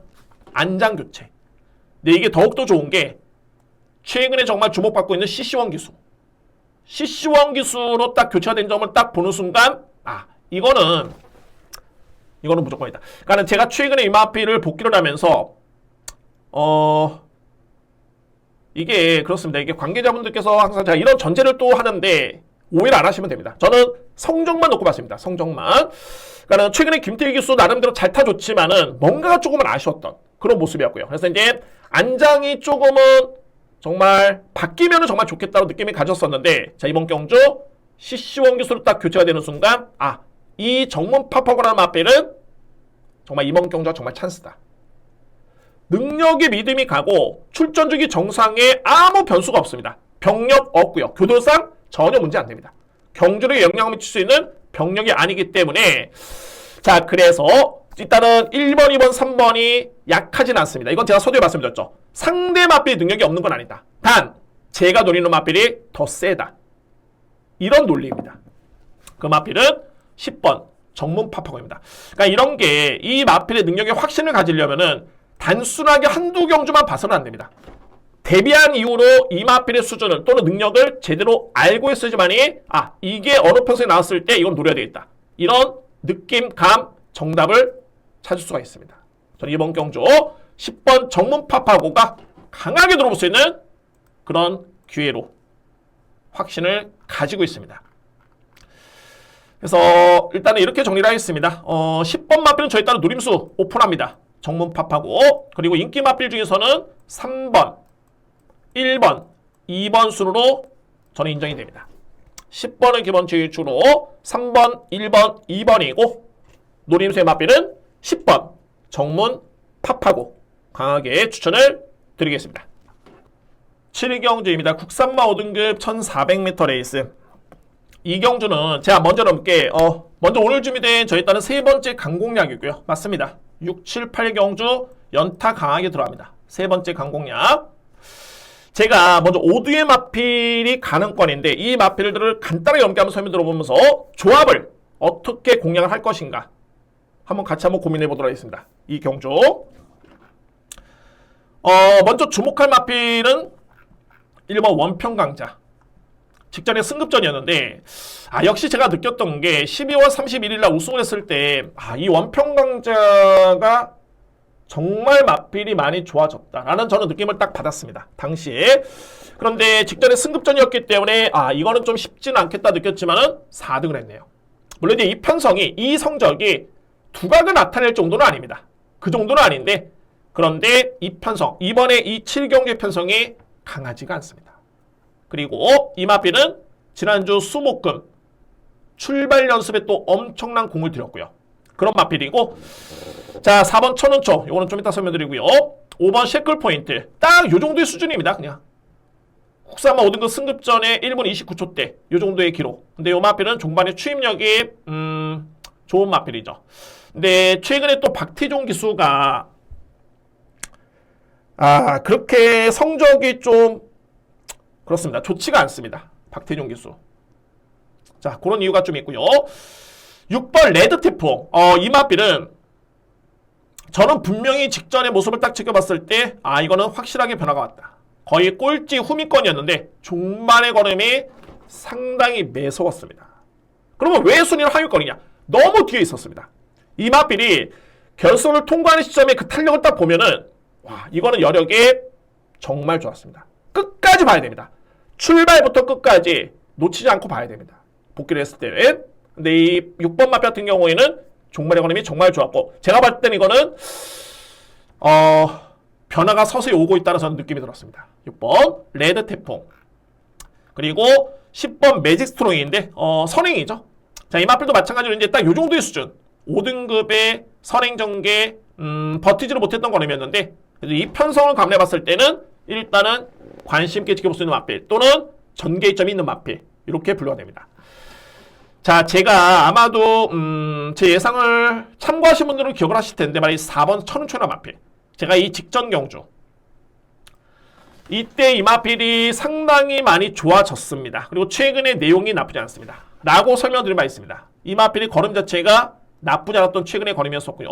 안장교체. 근데 이게 더욱더 좋은 게, 최근에 정말 주목받고 있는 CC1 기수. CC1 기수로 딱 교체가 된 점을 딱 보는 순간, 이거는 무조건이다. 그러니까 제가 최근에 이 마필을 복귀를 하면서, 이게 그렇습니다. 이게 관계자분들께서 항상 제가 이런 전제를 또 하는데, 오해를 안 하시면 됩니다. 저는 성적만 놓고 봤습니다. 성적만. 그러니까 최근에 김태희 기수 나름대로 잘 타줬지만은 뭔가가 조금은 아쉬웠던 그런 모습이었고요. 그래서 이제 안장이 조금은 정말 바뀌면 정말 좋겠다고 느낌이 가졌었는데 자 이번 경주 CC1 기수로 딱 교체가 되는 순간 이 정문 파파고라는 마필은 정말 이번 경주가 정말 찬스다. 능력에 믿음이 가고 출전 주기 정상에 아무 변수가 없습니다. 병력 없고요. 교도상 전혀 문제 안 됩니다. 경주력에 영향을 미칠 수 있는 병력이 아니기 때문에 자 그래서 일단은 1번, 2번, 3번이 약하진 않습니다. 이건 제가 서두에 말씀드렸죠. 상대 맞빌 능력이 없는 건 아니다. 단 제가 노리는 맞빌이 더 세다. 이런 논리입니다. 그 맞빌은 10번 정문 파파고입니다. 그러니까 이런 게 이 맞빌의 능력에 확신을 가지려면은 단순하게 한두 경주만 봐서는 안 됩니다. 데뷔한 이후로 이 맞빌의 수준을 또는 능력을 제대로 알고 있어야지만이 이게 어느 편성에 나왔을 때 이건 노려야 되겠다. 이런 느낌, 감, 정답을 찾을 수가 있습니다. 저는 이번 경주 10번 정문 파파고가 강하게 들어볼 수 있는 그런 기회로 확신을 가지고 있습니다. 그래서 일단은 이렇게 정리를 하겠습니다. 10번 맞빌은 저희 따로 누림수 오픈합니다. 정문 파파고 그리고 인기 맞빌 중에서는 3번, 1번, 2번 순으로 저는 인정이 됩니다. 10번은 기본 주로 3번, 1번, 2번이고 노림수의 맞빌은 10번 정문 파파고 강하게 추천을 드리겠습니다. 7경주입니다. 국산마 5등급 1400m 레이스. 이 경주는 제가 먼저 넘게 먼저 오늘 준비된 저희 따른 세 번째 강공략이고요. 맞습니다. 6, 7, 8경주 연타 강하게 들어갑니다. 세 번째 강공략. 제가 먼저 5두의 마필이 가능권인데 이 마필들을 간단하게 연결하면서 설명 들어보면서 조합을 어떻게 공략을 할 것인가 같이 한번 고민해 보도록 하겠습니다. 이 경주 먼저 주목할 마필은 1번 원평강자 직전에 승급전이었는데 역시 제가 느꼈던 게 12월 31일 날 우승을 했을 때 이 원평강자가 정말 맞필이 많이 좋아졌다라는 저는 느낌을 딱 받았습니다. 당시에. 그런데 직전에 승급전이었기 때문에 이거는 좀 쉽지는 않겠다 느꼈지만은 4등을 했네요. 물론 이제 이 편성이 이 성적이 두각을 나타낼 정도는 아닙니다. 그 정도는 아닌데 그런데 이 편성 이번에 이 7경기 편성이 강하지가 않습니다. 그리고 이 마필은 지난주 수목금 출발 연습에 또 엄청난 공을 들였고요. 그런 마필이고 자 4번 천운초 이거는 좀 이따 설명드리고요. 5번 셰클 포인트 딱 요 정도의 수준입니다. 그냥 국산마 5등급 승급전에 1분 29초 대 요 정도의 기록. 근데 요 마필은 종반의 추임력이 좋은 마필이죠. 근데 최근에 또 박태종 기수가 그렇게 성적이 좀 그렇습니다. 좋지가 않습니다. 박태종 기수. 자 그런 이유가 좀 있고요. 6번 레드 태풍 이 마필은 저는 분명히 직전의 모습을 딱 지켜봤을 때 이거는 확실하게 변화가 왔다. 거의 꼴찌 후미권이었는데 종반의 걸음이 상당히 매서웠습니다. 그러면 왜 순위는 하위권이냐? 너무 뒤에 있었습니다. 이 마필이 결선을 통과하는 시점에 그 탄력을 딱 보면은 이거는 여력이 정말 좋았습니다. 끝까지 봐야 됩니다. 출발부터 끝까지 놓치지 않고 봐야 됩니다. 복귀를 했을 때. 근데 이 6번 마필 같은 경우에는 종말의 걸음이 정말 좋았고 제가 봤을 땐 이거는 변화가 서서히 오고 있다는 저는 느낌이 들었습니다. 6번 레드 태풍 그리고 10번 매직 스트롱인데 선행이죠. 자, 이 마필도 마찬가지로 이제 딱 요 정도의 수준 5등급의 선행 전개 버티지를 못했던 걸음이었는데 이 편성을 감내봤을 때는 일단은 관심 있게 지켜볼 수 있는 마필 또는 전개점이 있는 마필 이렇게 분류가 됩니다. 자, 제가 아마도 제 예상을 참고하신 분들은 기억을 하실 텐데 말이 4번 천운초나 마필. 제가 이 직전 경주 이때 이 마필이 상당히 많이 좋아졌습니다. 그리고 최근에 내용이 나쁘지 않습니다. 라고 설명드린 바 있습니다. 이 마필이 걸음 자체가 나쁘지 않았던 최근의 걸음이었었고요.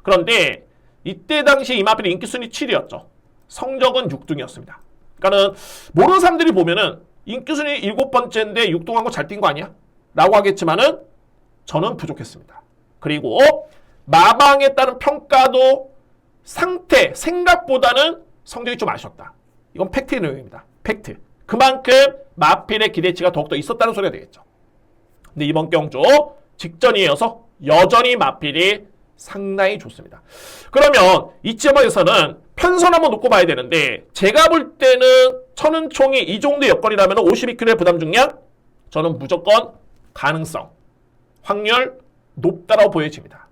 그런데 이때 당시 이 마필이 인기순위 7위였죠. 성적은 6등이었습니다. 그러니까는 모르는 사람들이 보면은 인기순위 7번째인데 6등한 거 잘 뛴 거 아니야? 라고 하겠지만은 저는 부족했습니다. 그리고 마방에 따른 평가도 생각보다는 성적이 좀 아쉬웠다. 이건 팩트의 내용입니다. 팩트. 그만큼 마필의 기대치가 더욱더 있었다는 소리가 되겠죠. 근데 이번 경주 직전에 이어서 여전히 마필이 상당히 좋습니다. 그러면 이쯤에서는 편선 한번 놓고 봐야 되는데 제가 볼 때는 천은총이 이 정도 여건이라면 52kg의 부담 중량 저는 무조건 가능성, 확률 높다라고 보여집니다.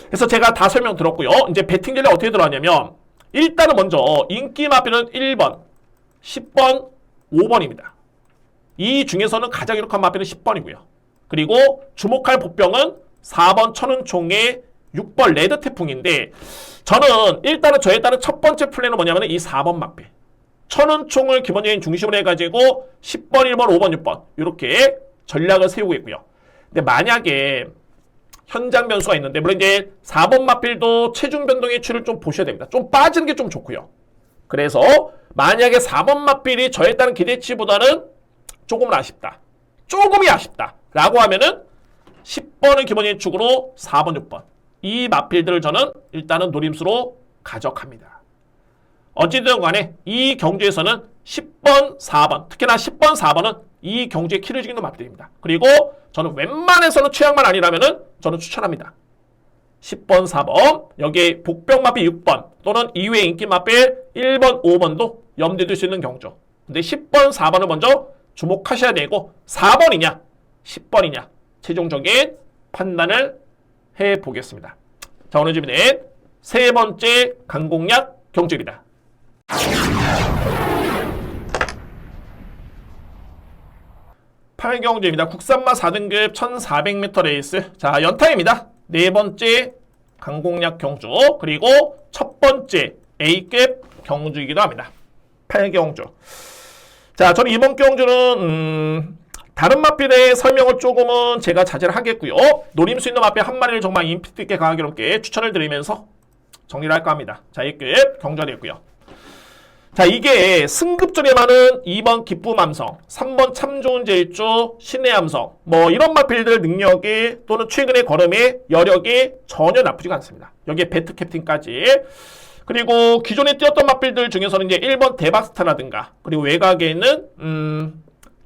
그래서 제가 다 설명드렸고요. 이제 배팅 전략 어떻게 들어가냐면 일단은 먼저 인기 마필은 1번, 10번, 5번입니다. 이 중에서는 가장 유력한 마필은 10번이고요. 그리고 주목할 복병은 4번 천운총의 6번 레드 태풍인데 저는 일단은 저에 따른 첫 번째 플랜은 뭐냐면 이 4번 마필. 천운총을 기본적인 중심으로 해가지고 10번, 1번, 5번, 6번 이렇게 전략을 세우고 있고요. 근데 만약에 현장 변수가 있는데 물론 이제 4번 마필도 체중 변동의 추이를 좀 보셔야 됩니다. 좀 빠지는 게 좀 좋고요. 그래서 만약에 4번 마필이 저에 따른 기대치보다는 조금은 아쉽다. 조금이 아쉽다. 라고 하면은 10번을 기본적인 축으로 4번, 6번. 이 마필들을 저는 일단은 노림수로 가져갑니다. 어찌되든 간에 이 경주에서는 10번, 4번, 특히나 10번, 4번은 이 경주의 키를 지키는 마필입니다. 그리고 저는 웬만해서는 최악만 아니라면은 저는 추천합니다. 10번, 4번, 여기에 복병 마필 6번 또는 이외 인기 마필 1번, 5번도 염두에 둘 수 있는 경주. 근데 10번, 4번을 먼저 주목하셔야 되고 4번이냐, 10번이냐 최종적인 판단을 해보겠습니다. 자, 오늘 준비된 세 번째 강공약 경주입니다. 팔경주입니다. 국산마 4등급 1400m 레이스. 자, 연타입니다. 네 번째 강공약 경주 그리고 첫 번째 A급 경주이기도 합니다. 팔경주. 자, 저는 이번 경주는 다른 마필의 설명을 조금은 제가 자제를 하겠고요. 노림수 있는 마필 한 마리를 정말 임팩트 있게 강하게 높게 추천을 드리면서 정리를 할까 합니다. 자, A급 경주가 되었고요. 자, 이게 승급전에 많은 2번 기쁨 함성, 3번 참 좋은 제일주, 신의 함성 뭐 이런 마필들 능력이 또는 최근의 걸음의 여력이 전혀 나쁘지가 않습니다. 여기에 배트 캡틴까지. 그리고 기존에 뛰었던 마필들 중에서는 이제 1번 대박스타라든가 그리고 외곽에 있는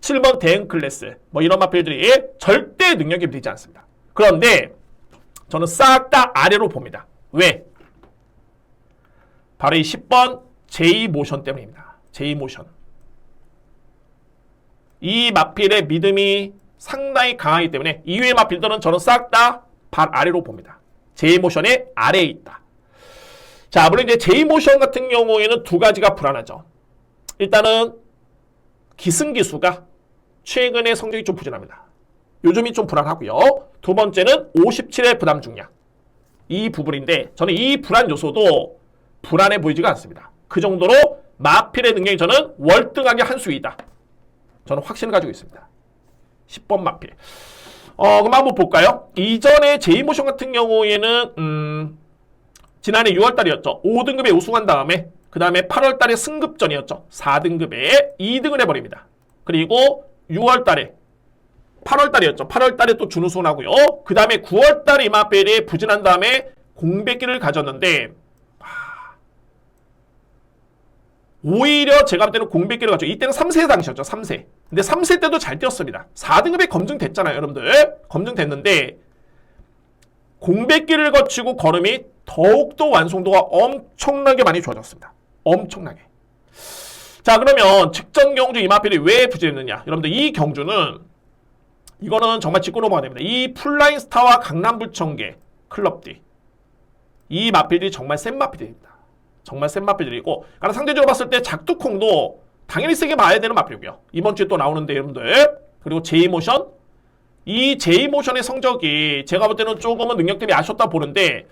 7번 대응 클래스 뭐 이런 마필들이 절대 능력이 밀리지 않습니다. 그런데 저는 싹 다 아래로 봅니다. 왜? 바로 이 10번 J모션 때문입니다. J모션. 이 마필의 믿음이 상당히 강하기 때문에 이외의 마필들은 저는 싹 다 발 아래로 봅니다. J모션의 아래에 있다. 자, 물론 이제 J모션 같은 경우에는 두 가지가 불안하죠. 일단은 기승기수가 최근에 성적이 좀 부진합니다. 요즘이 좀 불안하고요. 두 번째는 57의 부담 중량. 이 부분인데 저는 이 불안 요소도 불안해 보이지가 않습니다. 그 정도로 마필의 능력이 저는 월등하게 한 수이다. 저는 확신을 가지고 있습니다. 10번 마필. 그럼 한번 볼까요? 이전에 J모션 같은 경우에는 지난해 6월달이었죠. 5등급에 우승한 다음에 그 다음에 8월달에 승급전이었죠. 4등급에 2등을 해버립니다. 그리고 6월달에 8월달이었죠. 8월달에 또 준우승을 하고요. 그 다음에 9월달에 이마필이 부진한 다음에 공백기를 가졌는데 오히려 제가 볼 때는 공백기를 가지고 이때는 3세 당시였죠. 3세. 근데 3세 때도 잘 뛰었습니다. 4등급에 검증됐잖아요. 여러분들. 검증됐는데 공백기를 거치고 걸음이 더욱더 완성도가 엄청나게 많이 좋아졌습니다. 엄청나게. 자, 그러면 직전 경주 이마필이 왜 부진했느냐. 여러분들 이 경주는 이거는 정말 짚고 넘어가야 됩니다. 이 플라잉스타와 강남불청계 클럽 D 이 마필들이 정말 센 마필들입니다. 정말 센 마필들이고 그러니까 상대적으로 봤을 때 작두콩도 당연히 세게 봐야 되는 마필이고요. 이번 주에 또 나오는데 여러분들. 그리고 J모션 이 J모션의 성적이 제가 볼 때는 조금은 능력 때문에 아쉬웠다 보는데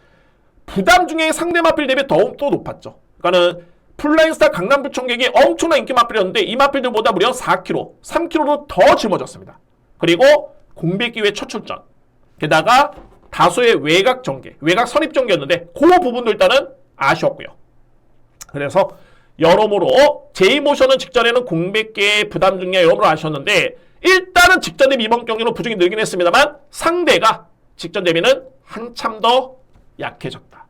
부담 중에 상대 마필 대비 더욱더 높았죠. 그러니까는 플라잉스타 강남불청객이 엄청난 인기 마필이었는데 이 마필들보다 무려 4kg, 3kg로 더 짊어졌습니다. 그리고 공백 기회 첫 출전. 게다가 다소의 외곽 전개, 외곽 선입 전개였는데 그 부분도 일단은 아쉬웠고요. 그래서 여러모로 J모션은 직전에는 공백기의 부담 중에 여러모로 아쉬웠는데 일단은 직전 대비 이번 경기는 부진이 늘긴 했습니다만 상대가 직전 대비는 한참 더 약해졌다.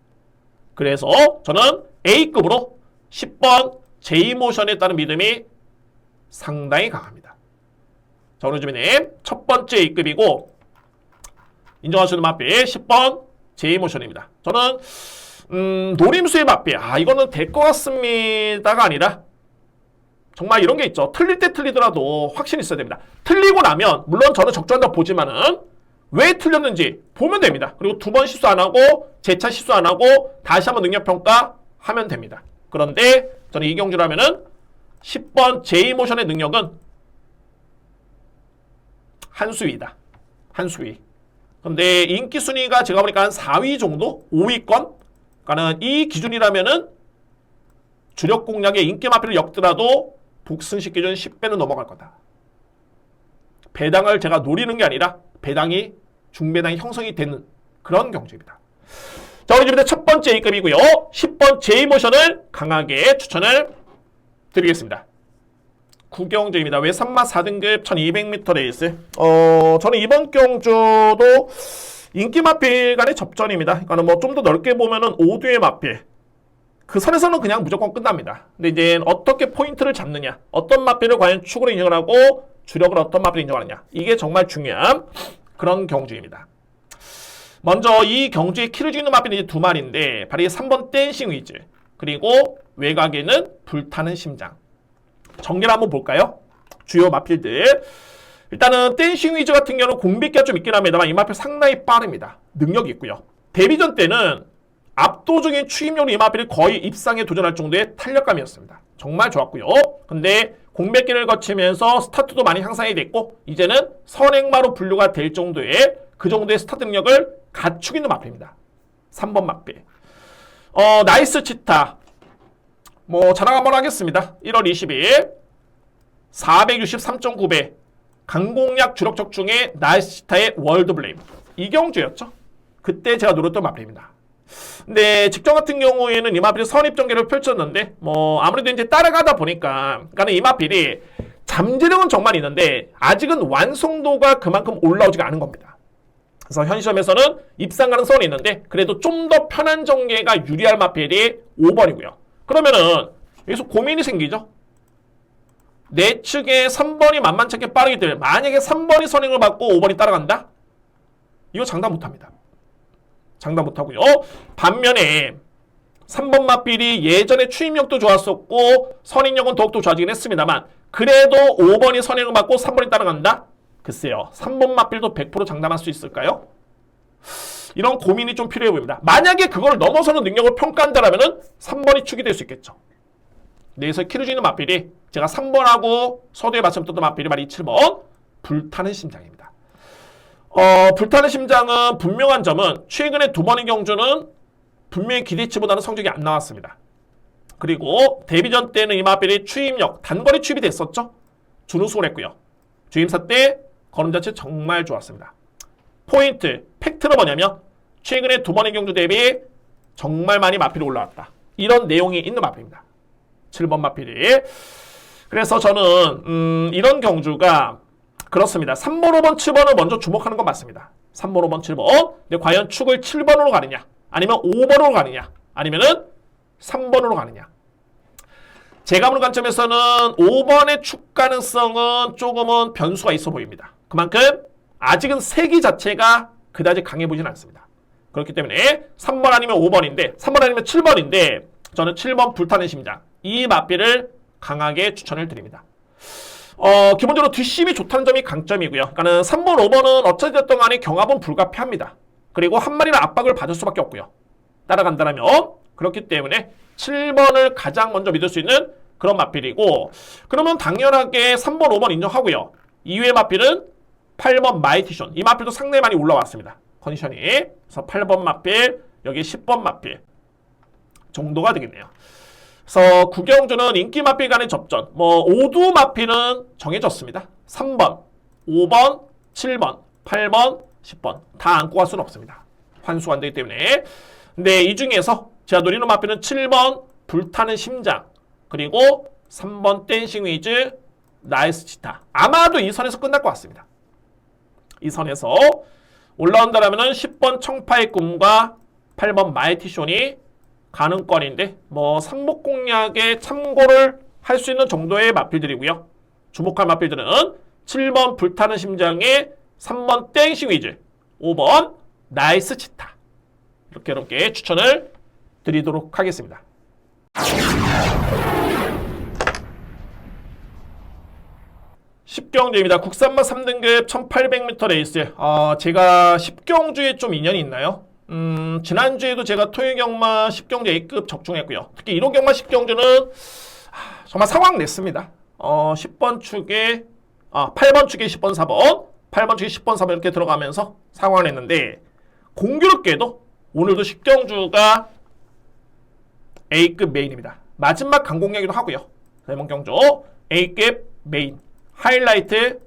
그래서 저는 A급으로 10번 J모션에 따른 믿음이 상당히 강합니다. 자, 오늘 주민님 첫 번째 A급이고 인정하시는 마필 10번 J모션입니다. 저는 노림수의 마필 이거는 될 것 같습니다가 아니라 정말 이런 게 있죠. 틀릴 때 틀리더라도 확신이 있어야 됩니다. 틀리고 나면 물론 저는 적중한다 보지만은 왜 틀렸는지 보면 됩니다. 그리고 두 번 실수 안 하고 재차 실수 안 하고 다시 한번 능력평가 하면 됩니다. 그런데 저는 이 경주라면은 10번 제이모션의 능력은 한 수위다. 한 수위. 근데 인기 순위가 제가 보니까 한 4위 정도? 5위권? 그러니까는 이 기준이라면은 주력 공략의 인기 마필을 엮더라도 복승식 기준 10배는 넘어갈 거다. 배당을 제가 노리는 게 아니라 배당이 중배당이 형성이 되는 그런 경주입니다. 자, 우리 집에 첫 번째 A급이고요. 10번 J모션을 강하게 추천을 드리겠습니다. 구경주입니다. 외산마 4등급 1200m 레이스. 저는 이번 경주도 인기 마필 간의 접전입니다. 그러니까 뭐 좀 더 넓게 보면은 5두의 마필. 그 선에서는 그냥 무조건 끝납니다. 근데 이제 어떻게 포인트를 잡느냐, 어떤 마필을 과연 축으로 인정을 하고 주력을 어떤 마필을 인정하느냐, 이게 정말 중요한 그런 경주입니다. 먼저 이 경주의 키를 쥐는 마필은 이제 두 마리인데 바로 3번 댄싱 위즈, 그리고 외곽에는 불타는 심장. 정리를 한번 볼까요? 주요 마필들. 일단은 댄싱 위즈 같은 경우는 공백기가 좀 있긴 합니다만 이 마필 상당히 빠릅니다. 능력이 있고요. 데뷔전 때는 압도적인 추임력으로 이 마필이 거의 입상에 도전할 정도의 탄력감이었습니다. 정말 좋았고요. 근데 공백기를 거치면서 스타트도 많이 향상이 됐고 이제는 선행마로 분류가 될 정도의 그 정도의 스타트 능력을 갖추고 있는 마필입니다. 3번 마필. 나이스 치타. 뭐 자랑 한번 하겠습니다. 1월 20일 463.9배 강공략 주력 적중의 나이스 치타의 월드 블레임. 이 경주였죠. 그때 제가 노렸던 마필입니다. 근데 직전 같은 경우에는 이 마필이 선입 전개를 펼쳤는데 뭐 아무래도 이제 따라가다 보니까 그러니까 이 마필이 잠재력은 정말 있는데 아직은 완성도가 그만큼 올라오지가 않은 겁니다. 그래서 현 시점에서는 입상 가능성은 있는데 그래도 좀 더 편한 전개가 유리할 마필이 5번이고요. 그러면은 여기서 고민이 생기죠. 내 측에 3번이 만만치 않게 빠르기 때문에 만약에 3번이 선행을 받고 5번이 따라간다? 이거 장담 못합니다. 장담 못하고요. 반면에 3번 마필이 예전에 추임력도 좋았었고 선행력은 더욱더 좋아지긴 했습니다만 그래도 5번이 선행을 받고 3번이 따라간다? 글쎄요. 3번 마필도 100% 장담할 수 있을까요? 이런 고민이 좀 필요해 보입니다. 만약에 그걸 넘어서는 능력을 평가한다면 3번이 축이 될 수 있겠죠. 내에서 키를 쥐는 마필이 제가 3번하고 서두에 맞춰 떴던 마필이 바로 이 7번 불타는 심장입니다. 불타는 심장은 분명한 점은 최근에 두 번의 경주는 분명히 기대치보다는 성적이 안 나왔습니다. 그리고 데뷔전 때는 이 마필이 추임력, 단거리 추입이 됐었죠. 준우승을 했고요. 주임사 때 걸음 자체 정말 좋았습니다. 포인트, 팩트는 뭐냐면 최근에 두 번의 경주 대비 정말 많이 마필이 올라왔다. 이런 내용이 있는 마필입니다. 7번 마필이. 그래서 저는 이런 경주가 그렇습니다. 3번, 5번, 7번을 먼저 주목하는 건 맞습니다. 3번, 5번, 7번. 근데 과연 축을 7번으로 가느냐? 아니면 5번으로 가느냐? 아니면은 3번으로 가느냐? 제가 보는 관점에서는 5번의 축 가능성은 조금은 변수가 있어 보입니다. 그만큼 아직은 세기 자체가 그다지 강해 보이진 않습니다. 그렇기 때문에 3번 아니면 5번인데 3번 아니면 7번인데 저는 7번 불타는 심장 이 마필을 강하게 추천을 드립니다. 기본적으로 뒷심이 좋다는 점이 강점이고요. 그러니까 3번, 5번은 어찌됐든 간에 경합은 불가피합니다. 그리고 한 마리는 압박을 받을 수밖에 없고요. 따라간다면 그렇기 때문에 7번을 가장 먼저 믿을 수 있는 그런 마필이고 그러면 당연하게 3번, 5번 인정하고요. 이후의 마필은 8번 마이티션. 이 마필도 상당히 많이 올라왔습니다. 컨디션이. 그래서 8번 마필, 여기 10번 마필 정도가 되겠네요. 그래서 구경주는 인기 마필 간의 접전. 뭐 5두 마필은 정해졌습니다. 3번, 5번, 7번, 8번, 10번 다 안고 갈 수는 없습니다. 환수가 안 되기 때문에. 근데 이 중에서 제가 노리는 마필은 7번 불타는 심장 그리고 3번 댄싱 위즈 나이스 치타. 아마도 이 선에서 끝날 것 같습니다. 이 선에서 올라온다라면은 10번 청파의 꿈과 8번 마이티션이 가능권인데 뭐 삼목 공략에 참고를 할 수 있는 정도의 마필들이고요. 주목할 마필들은 7번 불타는 심장에 3번 땡싱 위즈 5번 나이스 치타 이렇게 추천을 드리도록 하겠습니다. 십경주입니다. 국산마 3등급 1800m 레이스. 제가 십경주에 좀 인연이 있나요? 지난주에도 제가 토요경마 10경주 A급 적중했고요. 특히 1호경마 10경주는 정말 상황 냈습니다. 10번 축에 8번 축에 10번 4번 8번 축에 10번 4번 이렇게 들어가면서 상황을 냈는데 공교롭게도 오늘도 10경주가 A급 메인입니다. 마지막 강공략이기도 하고요. 이번 경주 A급 메인 하이라이트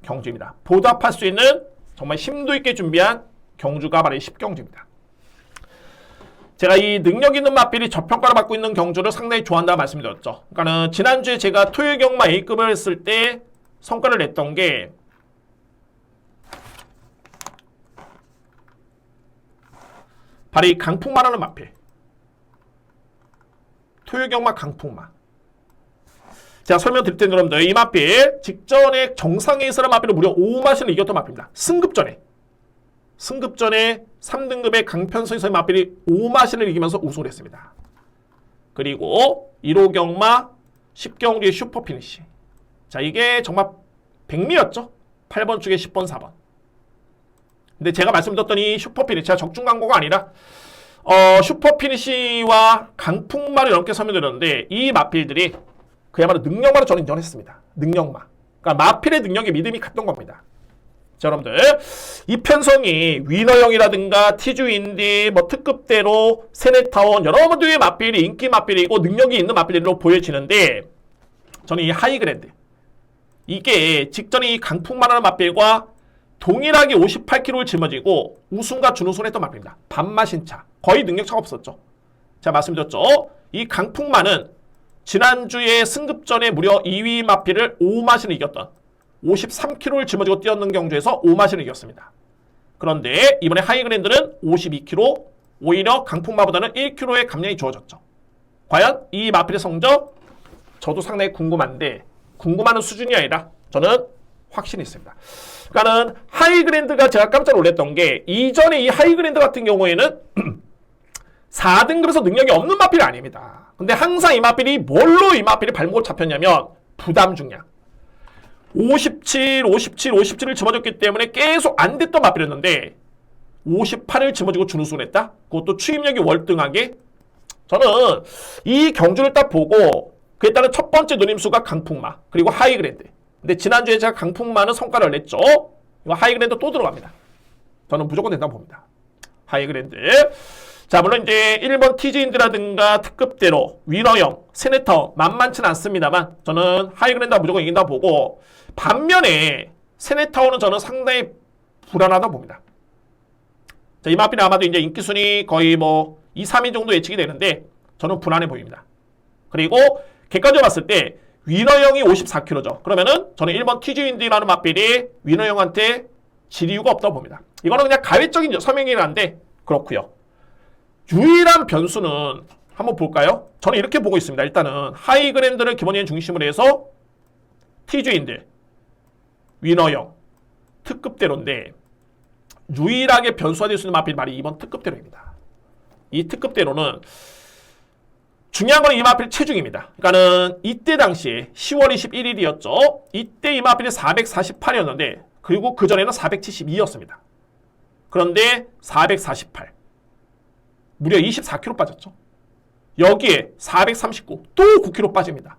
경주입니다. 보답할 수 있는 정말 심도 있게 준비한 경주가 바로 10경주입니다. 제가 이 능력 있는 맛필이 저평가를 받고 있는 경주를 상당히 좋아한다고 말씀드렸죠. 그러니까는 지난주에 제가 토요경마 A급을 했을 때 성과를 냈던 게 바로 이 강풍마라는 맛필. 토요경마 강풍마. 제가 설명드릴 텐데 여러분들 이 맛필 직전에 정상에 있었던 맛필을 무려 5마신을 이겼던 맛필입니다. 승급전에 3등급의 강편성에서의 맛필이 5마신을 이기면서 우승을 했습니다. 그리고 1호경마 10경주의 슈퍼피니시. 자, 이게 정말 백미였죠. 8번 축에 10번 4번. 근데 제가 말씀드렸던 이 슈퍼피니시가 적중 광고가 아니라 슈퍼피니시와 강풍마를 이렇게 설명드렸는데 이 마필들이 그야말로 능력마로 저는 인정했습니다. 능력마. 그러니까 마필의 능력에 믿음이 갔던 겁니다. 자, 여러분들 이 편성이 위너형이라든가 티주인디 뭐 특급대로 세네타운 여러분들의 마필이 인기 마필이고 능력이 있는 마필로 보여지는데 저는 이 하이그랜드 이게 직전에 이 강풍마라는 마필과 동일하게 58kg를 짊어지고 우승과 준우승을 했던 마필입니다. 반마신차 거의 능력차가 없었죠. 제가 말씀드렸죠. 이 강풍마는 지난주에 승급전에 무려 2위 마필을 5마신을 이겼던 53kg를 짊어지고 뛰었는 경주에서 5마신을 이겼습니다. 그런데 이번에 하이그랜드는 52kg, 오히려 강풍마보다는 1kg의 감량이 주어졌죠. 과연 이 마필의 성적 저도 상당히 궁금한데 궁금한 수준이 아니라 저는 확신이 있습니다. 그러니까는 하이그랜드가 제가 깜짝 놀랐던 게 이전에 이 하이그랜드 같은 경우에는 4등급에서 능력이 없는 마필이 아닙니다. 근데 항상 이 마필이 뭘로 이 마필이 발목을 잡혔냐면 부담 중량 57, 57, 57을 짊어졌기 때문에 계속 안 됐던 마필이었는데 58을 짊어지고 준우승을 했다? 그것도 추임력이 월등하게 저는 이 경주를 딱 보고 그에 따른 첫 번째 노림수가 강풍마 그리고 하이그랜드. 근데 지난주에 제가 강풍마는 성과를 냈죠. 이거 하이그랜드 또 들어갑니다. 저는 무조건 된다고 봅니다. 하이그랜드. 자, 물론 이제 1번 티즈인드라든가 특급대로 위너형, 세네타운 만만치는 않습니다만 저는 하이그랜드가 무조건 이긴다고 보고 반면에 세네타운은 저는 상당히 불안하다고 봅니다. 자, 이 마필은 아마도 이제 인기순위 거의 뭐 2, 3위 정도 예측이 되는데 저는 불안해 보입니다. 그리고 객관적으로 봤을 때 위너형이 54kg죠. 그러면은 저는 1번 티즈인드라는 마필이 위너형한테 질 이유가 없다고 봅니다. 이거는 그냥 가외적인 설명이긴 한데 그렇고요. 유일한 변수는 한번 볼까요? 저는 이렇게 보고 있습니다. 일단은 하이그랜드를 기본적인 중심으로 해서 티주인들, 위너형, 특급대로인데 유일하게 변수가 될 수 있는 마필이 바로 2번 특급대로입니다. 이 특급대로는 중요한 건 이 마필 체중입니다. 그러니까는 이때 당시에 10월 21일이었죠. 이때 이 마필이 448이었는데 그리고 그전에는 472였습니다. 그런데 448 무려 24kg 빠졌죠. 여기에 439, 또 9kg 빠집니다.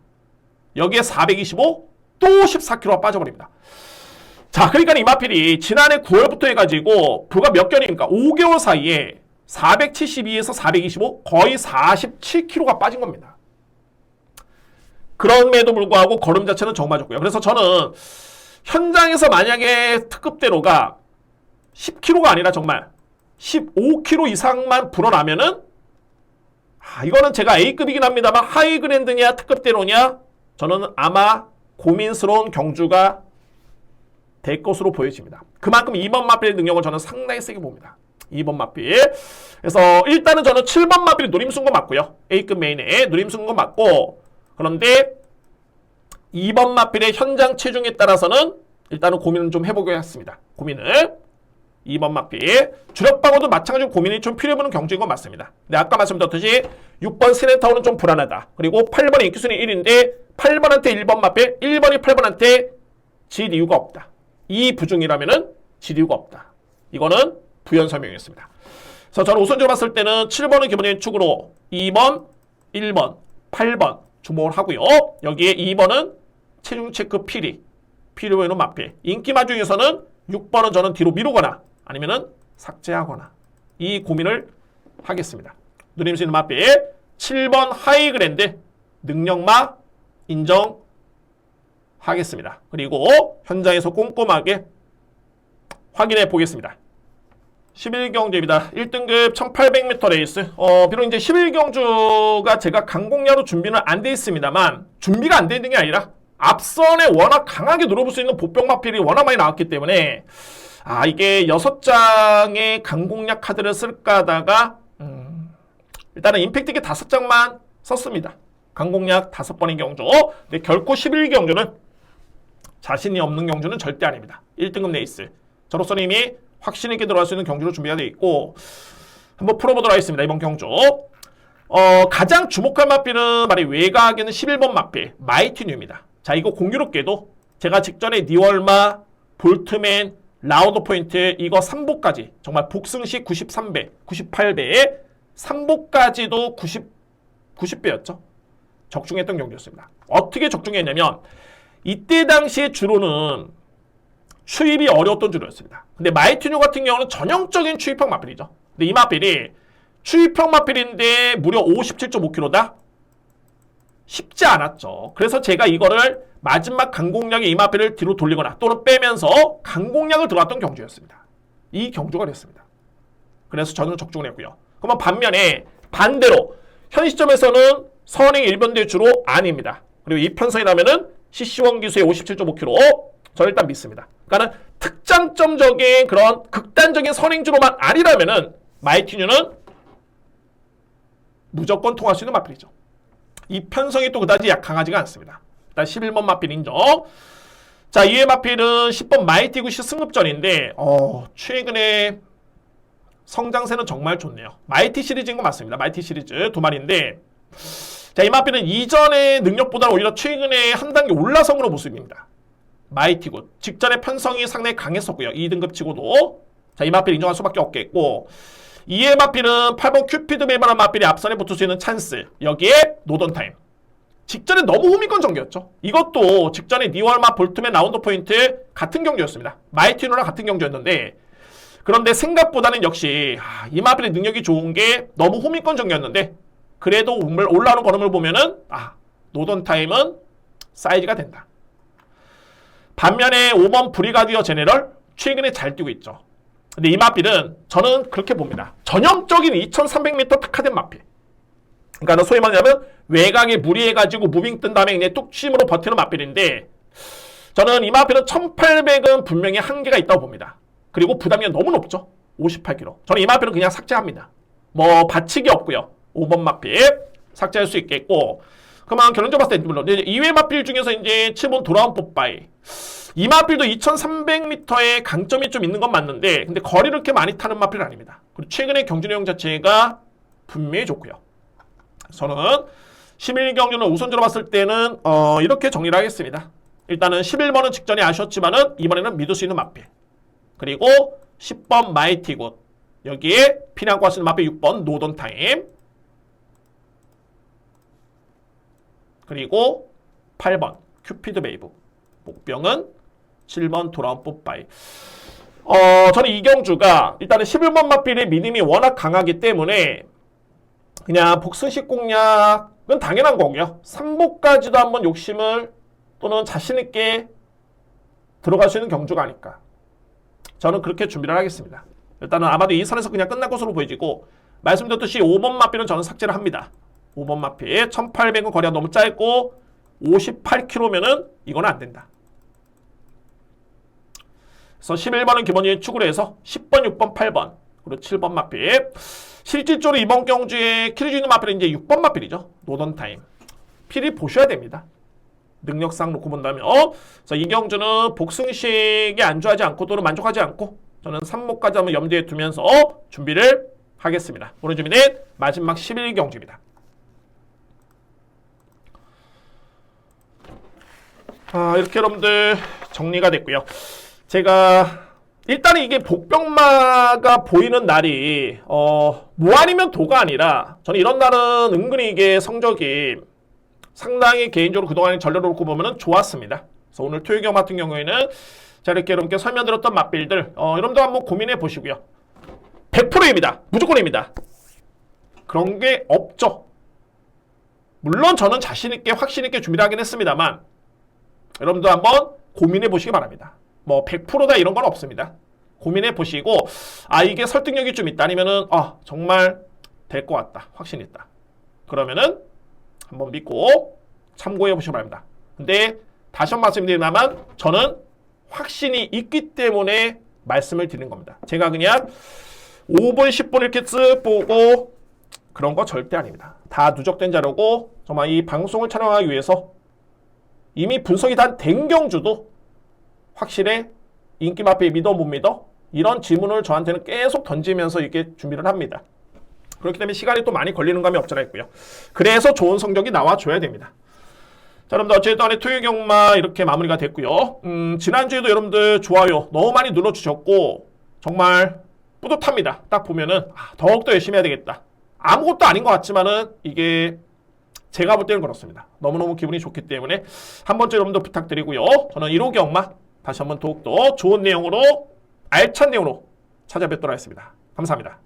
여기에 425, 또 14kg가 빠져버립니다. 자, 그러니까 이 마필이 지난해 9월부터 해가지고 불과 몇 개월입니까? 5개월 사이에 472에서 425, 거의 47kg가 빠진 겁니다. 그럼에도 불구하고 걸음 자체는 정말 좋고요. 그래서 저는 현장에서 만약에 특급대로가 10kg가 아니라 정말 15kg 이상만 불어나면은 이거는 제가 A급이긴 합니다만 하이그랜드냐 특급대로냐 저는 아마 고민스러운 경주가 될 것으로 보여집니다. 그만큼 2번 마필의 능력을 저는 상당히 세게 봅니다. 2번 마필. 그래서 일단은 저는 7번 마필이 노림수인 거 맞고요. A급 메인에 노림수인 거 맞고 그런데 2번 마필의 현장 체중에 따라서는 일단은 고민을 좀 해보게 했습니다. 고민을. 2번 마필. 주력방어도 마찬가지로 고민이 좀 필요해보는 경주인 건 맞습니다. 근데 아까 말씀드렸듯이 6번 세네타운은 좀 불안하다. 그리고 8번의 인기순위 1인데 8번한테 1번 마필, 1번이 8번한테 질 이유가 없다. 이 부중이라면은 질 이유가 없다. 이거는 부연 설명이었습니다. 그래서 저는 우선적으로 봤을 때는 7번은 기본적인 축으로 2번, 1번, 8번 주목을 하고요. 여기에 2번은 체중 체크 피리 보이는 마필. 인기마 중에서는 6번은 저는 뒤로 미루거나 아니면은 삭제하거나 이 고민을 하겠습니다. 누림 수 있는 마필 7번 하이그랜드 능력마 인정하겠습니다. 그리고 현장에서 꼼꼼하게 확인해 보겠습니다. 11경주입니다. 1등급 1800m 레이스. 비록 이제 11경주가 제가 강공야로 준비는 안 돼 있습니다만 준비가 안 돼 있는 게 아니라 앞선에 워낙 강하게 노려볼 수 있는 보병 마필이 워낙 많이 나왔기 때문에 이게 6장의 강공략 카드를 쓸까 하다가 일단은 임팩트기 5장만 썼습니다. 강공략 5번인 경주. 근데 결코 11경주는 자신이 없는 경주는 절대 아닙니다. 1등급 레이스. 저로서는 이미 확신 있게 들어갈 수 있는 경주로 준비가 되어 있고 한번 풀어보도록 하겠습니다. 이번 경주. 가장 주목할 마필은 말이 외곽에는 11번 마필 마이티뉴입니다. 자, 이거 공교롭게도 제가 직전에 니월마, 볼트맨, 라우드 포인트 이거 3보까지 정말 복승시 93배, 98배에 3보까지도 90배였죠. 적중했던 경주였습니다. 어떻게 적중했냐면 이때 당시에 주로는 추입이 어려웠던 주로였습니다. 근데 마이티뉴 같은 경우는 전형적인 추입형 마필이죠. 근데 이 마필이 추입형 마필인데 무려 57.5kg다? 쉽지 않았죠. 그래서 제가 이거를 마지막 강공략에 이 마필을 뒤로 돌리거나 또는 빼면서 강공략을 들어갔던 경주였습니다. 이 경주가 됐습니다. 그래서 저는 적중을 했고요. 그러면 반면에 반대로 현 시점에서는 선행 1번대 주로 아닙니다. 그리고 이 편성이라면은 CC1 기수의 57.5kg 저는 일단 믿습니다. 그러니까 특장점적인 그런 극단적인 선행주로만 아니라면은 마이티뉴는 무조건 통할 수 있는 마필이죠. 이 편성이 또 그다지 강하지가 않습니다. 일단 11번 마필 인정. 자, 이외 마필은 10번 마이티구시 승급전인데 최근에 성장세는 정말 좋네요. 마이티 시리즈인 거 맞습니다. 마이티 시리즈 두 마리인데 자, 이 마필은 이전의 능력보다 오히려 최근에 한 단계 올라선 그런 모습입니다. 마이티굿. 직전의 편성이 상당히 강했었고요. 2등급 치고도. 자, 이 마필 인정할 수밖에 없겠고 이에 마필은 8번 큐피드 메이버라는 마필이 앞선에 붙을 수 있는 찬스. 여기에 노던타임. 직전에 너무 후미권 전개였죠. 이것도 직전에 니월마 볼트맨 라운드 포인트 같은 경주였습니다. 마이티누랑 같은 경주였는데 그런데 생각보다는 역시 이 마필의 능력이 좋은 게 너무 후미권 전개였는데 그래도 올라오는 걸음을 보면은 노던타임은 사이즈가 된다. 반면에 5번 브리가디어 제네럴 최근에 잘 뛰고 있죠. 근데 이 마필은 저는 그렇게 봅니다. 전형적인 2300m 특화된 마필. 그러니까 소위 말하면 외곽에 무리해가지고 무빙 뜬 다음에 그냥 뚝심으로 버티는 마필인데 저는 이 마필은 1800은 분명히 한계가 있다고 봅니다. 그리고 부담이 너무 높죠. 58kg. 저는 이 마필은 그냥 삭제합니다. 뭐 받치기 없고요. 5번 마필 삭제할 수 있겠고 그러면 결론적으로 봤을 때 물론 이외 마필 중에서 이제 7번 돌아온 뽀빠이 이 마필도 2300m의 강점이 좀 있는 건 맞는데 근데 거리를 그렇게 많이 타는 마필은 아닙니다. 그리고 최근에 경주 내용 자체가 분명히 좋고요. 저는 11경주는 우선적으로 봤을 때는 이렇게 정리를 하겠습니다. 일단은 11번은 직전에 아쉬웠지만은 이번에는 믿을 수 있는 마필. 그리고 10번 마이티굿. 여기에 피난과 쓰는 마필 6번 노던타임. 그리고 8번 큐피드 베이브. 목병은 7번 돌아온 뽀빠이. 저는 이 경주가 일단은 11번 마필의 믿음이 워낙 강하기 때문에 그냥 복승식 공략은 당연한 거고요. 3보까지도 한번 욕심을 또는 자신있게 들어갈 수 있는 경주가 아닐까. 저는 그렇게 준비를 하겠습니다. 일단은 아마도 이 선에서 그냥 끝날 것으로 보여지고 말씀드렸듯이 5번 마필은 저는 삭제를 합니다. 5번 마필 1800은 거리가 너무 짧고 58km면은 이건 안 된다. 그래서 11번은 기본적인 축으로 해서 10번, 6번, 8번 그리고 7번 마필. 실질적으로 이번 경주에 킬을 주는 마필은 이제 6번 마필이죠. 노던타임. 필히 보셔야 됩니다. 능력상 놓고 본다면 그래서 이 경주는 복승식에 안주하지 않고 또는 만족하지 않고 저는 3목까지 한번 염두에 두면서 준비를 하겠습니다. 오늘 준비는 마지막 11경주입니다. 이렇게 여러분들 정리가 됐고요. 제가 일단은 이게 복병마가 보이는 날이 뭐 아니면 도가 아니라 저는 이런 날은 은근히 이게 성적이 상당히 개인적으로 그동안 전례를 놓고 보면은 좋았습니다. 그래서 오늘 토요경 같은 경우에는 제가 이렇게 여러분께 설명드렸던 맛빌들 여러분도 한번 고민해 보시고요. 100%입니다. 무조건입니다. 그런 게 없죠. 물론 저는 자신있게 확신있게 준비를 하긴 했습니다만 여러분도 한번 고민해 보시기 바랍니다. 뭐 100%다 이런 건 없습니다. 고민해 보시고 이게 설득력이 좀 있다 아니면은 정말 될 것 같다 확신 있다 그러면은 한번 믿고 참고해 보시기 바랍니다. 근데 다시 한번 말씀드리자면 저는 확신이 있기 때문에 말씀을 드리는 겁니다. 제가 그냥 5분 10분 이렇게 쓱 보고 그런 거 절대 아닙니다. 다 누적된 자료고 정말 이 방송을 촬영하기 위해서 이미 분석이 된 경주도 확실해 인기 마페 믿어 못 믿어? 이런 질문을 저한테는 계속 던지면서 이렇게 준비를 합니다. 그렇기 때문에 시간이 또 많이 걸리는 감이 없잖아 있고요. 그래서 좋은 성적이 나와줘야 됩니다. 자, 여러분들 어쨌든 토요경마 이렇게 마무리가 됐고요. 지난주에도 여러분들 좋아요 너무 많이 눌러주셨고 정말 뿌듯합니다. 딱 보면은 더욱더 열심히 해야 되겠다. 아무것도 아닌 것 같지만은 이게 제가 볼 때는 그렇습니다. 너무너무 기분이 좋기 때문에 한 번째 여러분들 부탁드리고요. 저는 1호 경마 다시 한번 더욱더 좋은 내용으로 알찬 내용으로 찾아뵙도록 하겠습니다. 감사합니다.